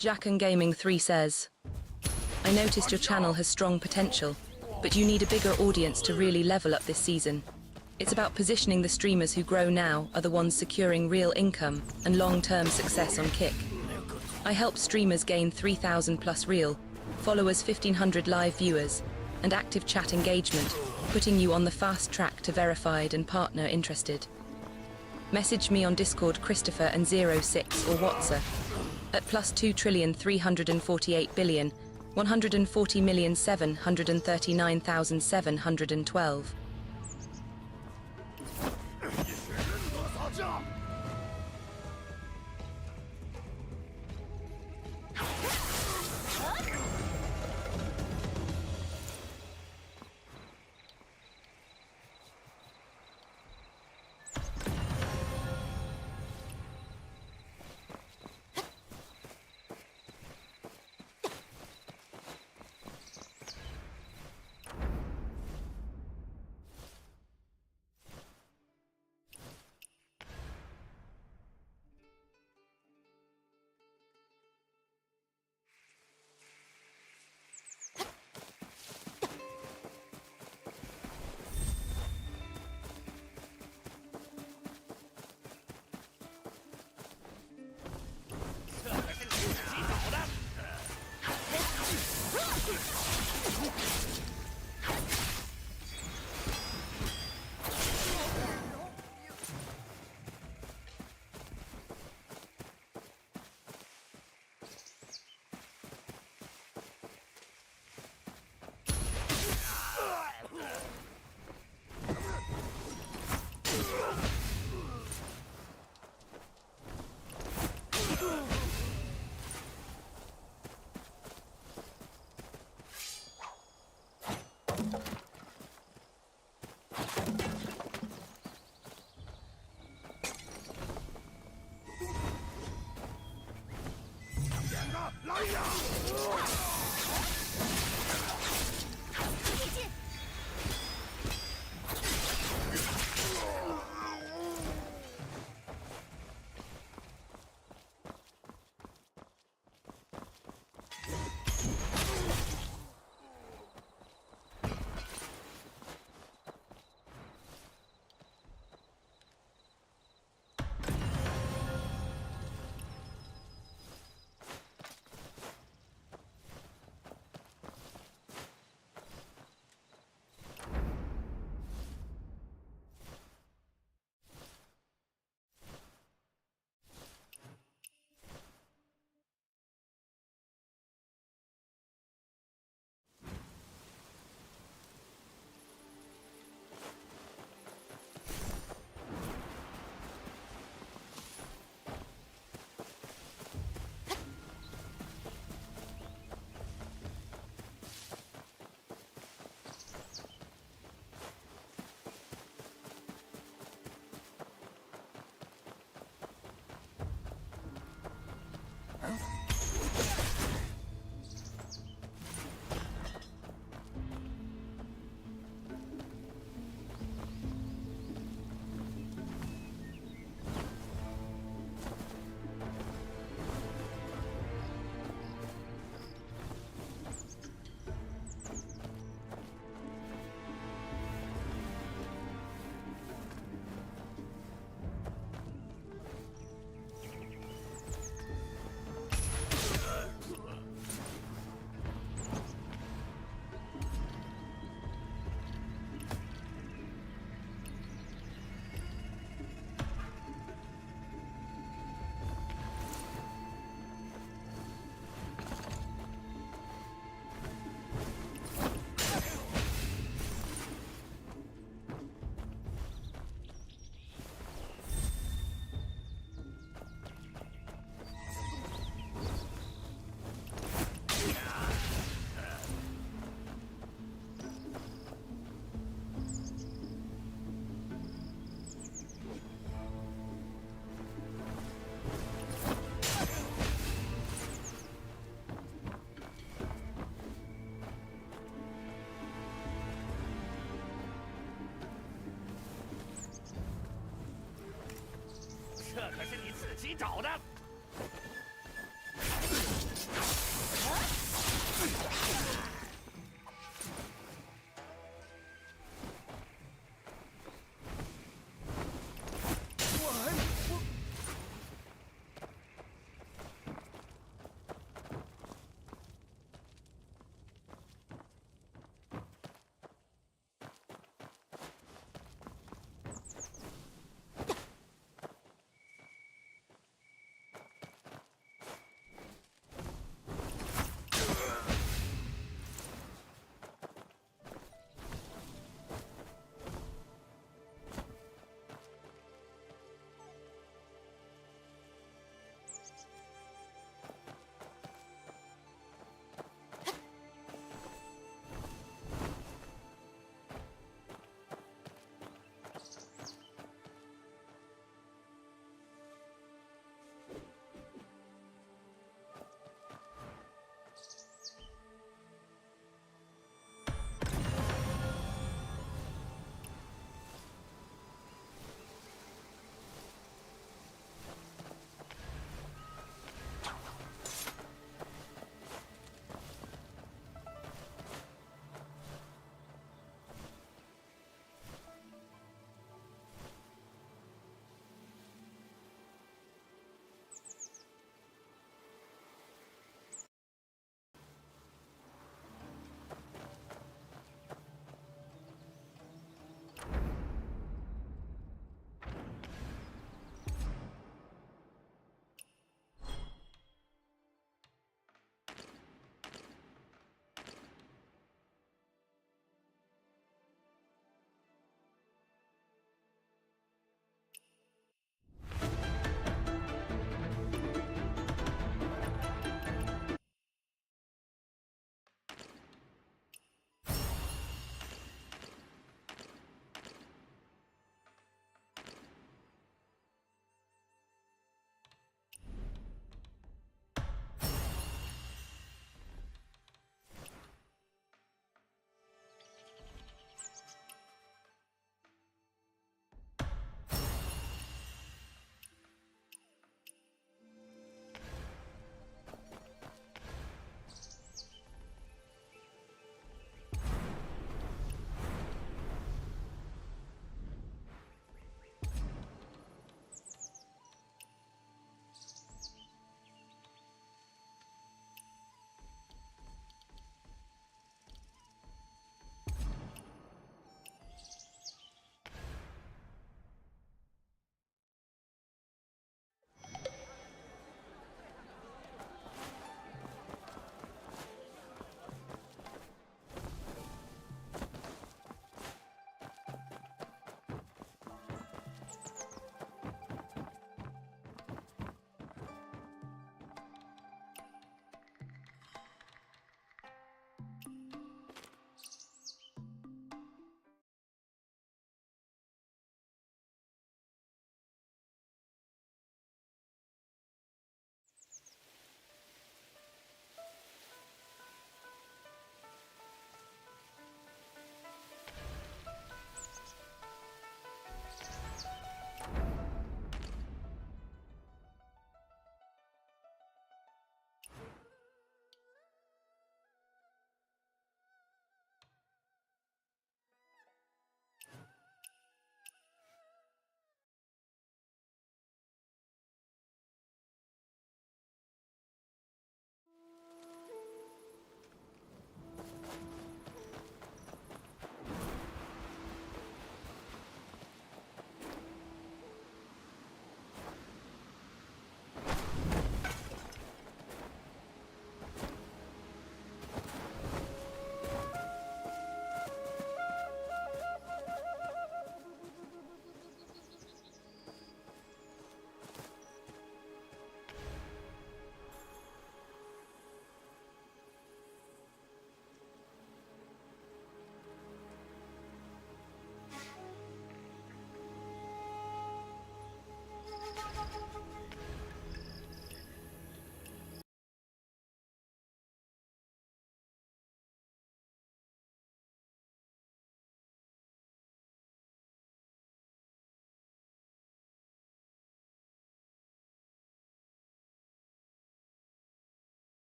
Jacken Gaming 3 says, I noticed your channel has strong potential, but you need a bigger audience to really level up this season. It's about positioning the streamers who grow now are the ones securing real income and long-term success on Kick. I help streamers gain 3,000 plus real, followers 1,500 live viewers, and active chat engagement, putting you on the fast track to verified and partner interested. Message me on Discord Christopher and 06 or WhatsApp at +2,348,140,739,712. 起找的。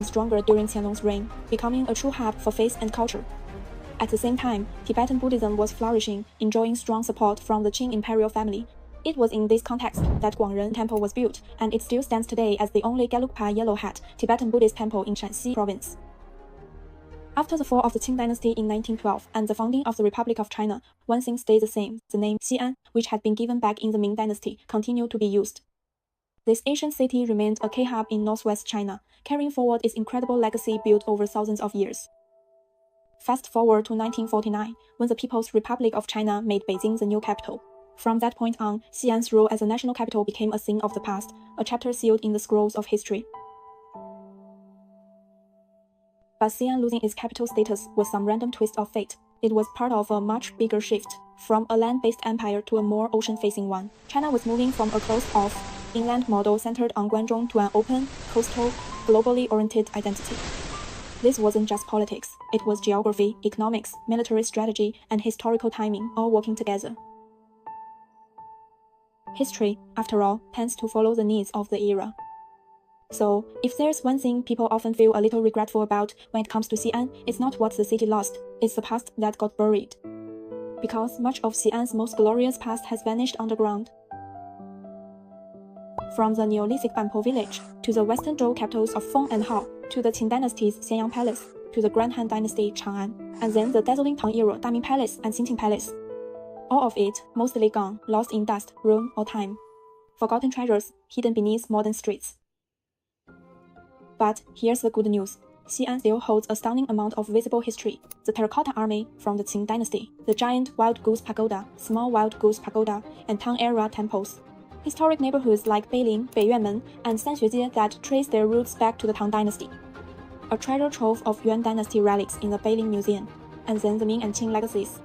stronger during Qianlong's reign, becoming a true hub for faith and culture. At the same time, Tibetan Buddhism was flourishing, enjoying strong support from the Qing imperial family. It was in this context that Guangren Temple was built, and it still stands today as the only Gelugpa Yellow Hat Tibetan Buddhist temple in Shanxi province. After the fall of the Qing dynasty in 1912 and the founding of the Republic of China, one thing stayed the same: the name Xi'an, which had been given back in the Ming dynasty, continued to be used. This ancient city remained a key hub in northwest China, carrying forward its incredible legacy built over thousands of years. Fast forward to 1949, when the People's Republic of China made Beijing the new capital. From that point on, Xi'an's role as a national capital became a thing of the past, a chapter sealed in the scrolls of history. But Xi'an losing its capital status was some random twist of fate. It was part of a much bigger shift, from a land-based empire to a more ocean-facing one. China was moving from a closed-off, inland model centered on Guangzhou to an open, coastal, globally oriented identity. This wasn't just politics, it was geography, economics, military strategy, and historical timing all working together. History, after all, tends to follow the needs of the era. So, if there's one thing people often feel a little regretful about when it comes to Xi'an, it's not what the city lost, it's the past that got buried. Because much of Xi'an's most glorious past has vanished underground. From the Neolithic Banpo village, to the western Zhou capitals of Feng and Hao, to the Qin dynasty's Xianyang Palace, to the Grand Han Dynasty Chang'an, and then the dazzling Tang era Daming Palace and Xinqing Palace. All of it mostly gone, lost in dust, ruin, or time. Forgotten treasures hidden beneath modern streets. But here's the good news. Xi'an still holds a stunning amount of visible history. The Terracotta Army from the Qing dynasty, the giant Wild Goose Pagoda, small Wild Goose Pagoda, and Tang-era temples. Historic neighborhoods like Beilin, Beiyuanmen, and Sanxuejie that trace their roots back to the Tang dynasty. A treasure trove of Yuan dynasty relics in the Beilin Museum, and then the Ming and Qing legacies.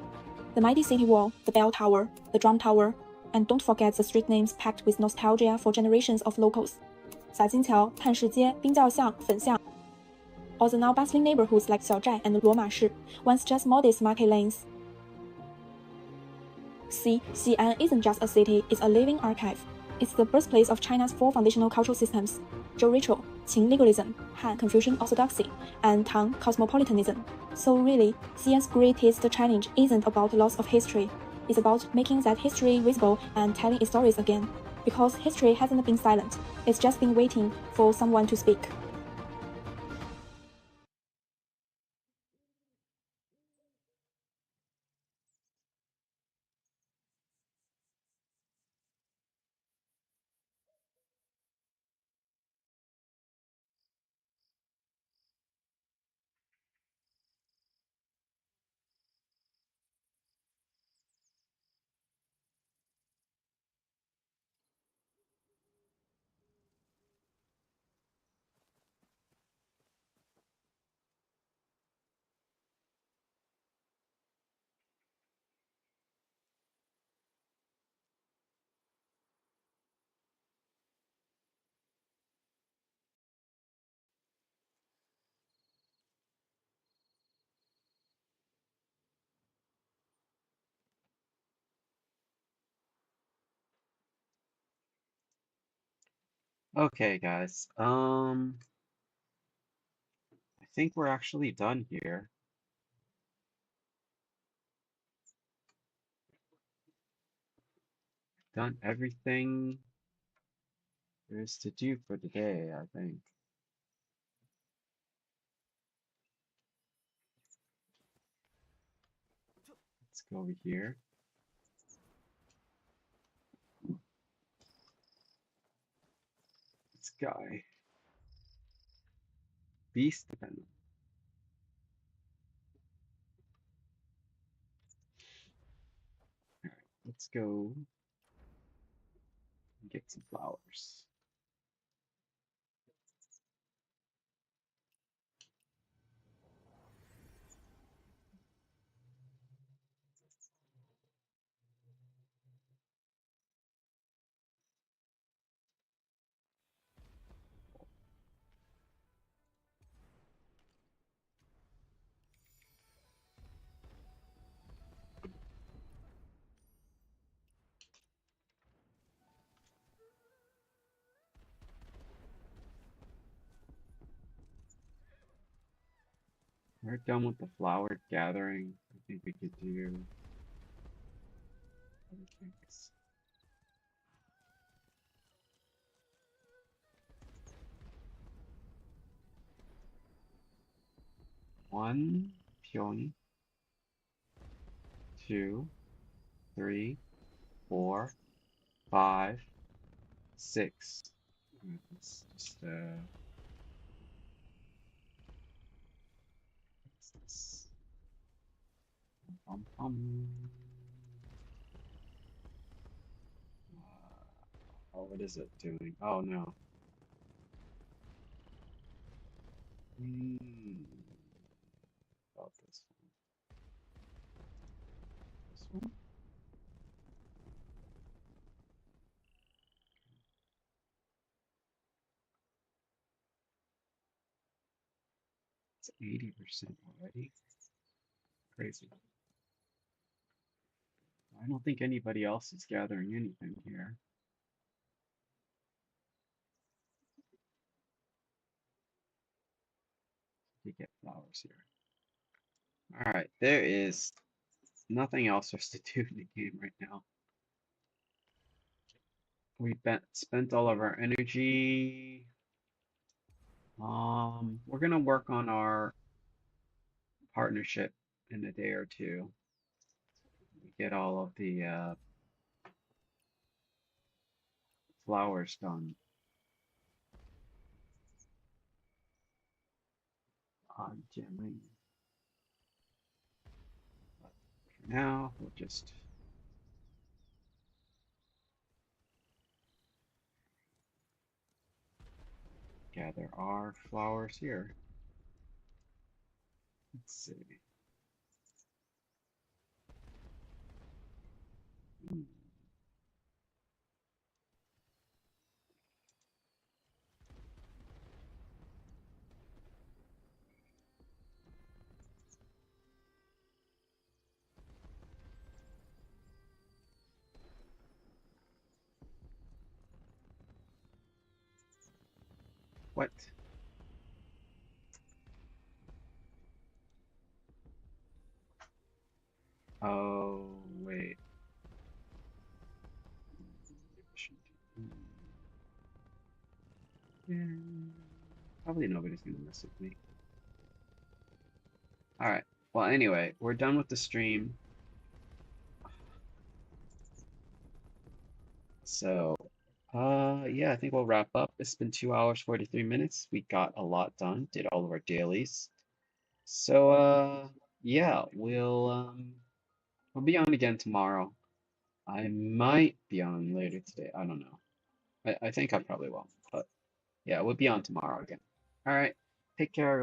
The mighty city wall, the bell tower, the drum tower, and don't forget the street names packed with nostalgia for generations of locals. 洒金桥、探视街、冰窖巷、粉巷. Or the now bustling neighborhoods like Xiaozhai and Luomashi, once just modest market lanes. See, Xi'an isn't just a city, it's a living archive. It's the birthplace of China's four foundational cultural systems: Zhou ritual, Qing legalism, Han Confucian orthodoxy, and Tang cosmopolitanism. So really, Xi'an's greatest challenge isn't about loss of history. It's about making that history visible and telling its stories again. Because history hasn't been silent, it's just been waiting for someone to speak. Okay, guys. I think we're actually done here. Done everything there is to do for today, I think. Let's go over here. This guy. Beast Venom. Alright, let's go and get some flowers. we're done with the flower gathering. I think we could do other things. One peony, 2, 3, 4, 5, 6. Let's just what's this? Oh, what is it doing? Oh no. About this one. This one? It's 80% already. Crazy. I don't think anybody else is gathering anything here. You get flowers here. Alright, there is nothing else for us to do in the game right now. We spent all of our energy. We're gonna work on our partnership in a day or two. We get all of the flowers done. On gemming. But for now, we'll just gather our flowers here. Let's see. What? Oh, wait. Yeah, probably nobody's gonna mess with me. Alright. Well, anyway, we're done with the stream. So, yeah, I think we'll wrap up. It's been 2 hours, 43 minutes. We got a lot done, did all of our dailies. So, yeah, we'll be on again tomorrow. I might be on later today. I don't know. I think I probably will, but yeah, we'll be on tomorrow again. All right. Take care, everyone.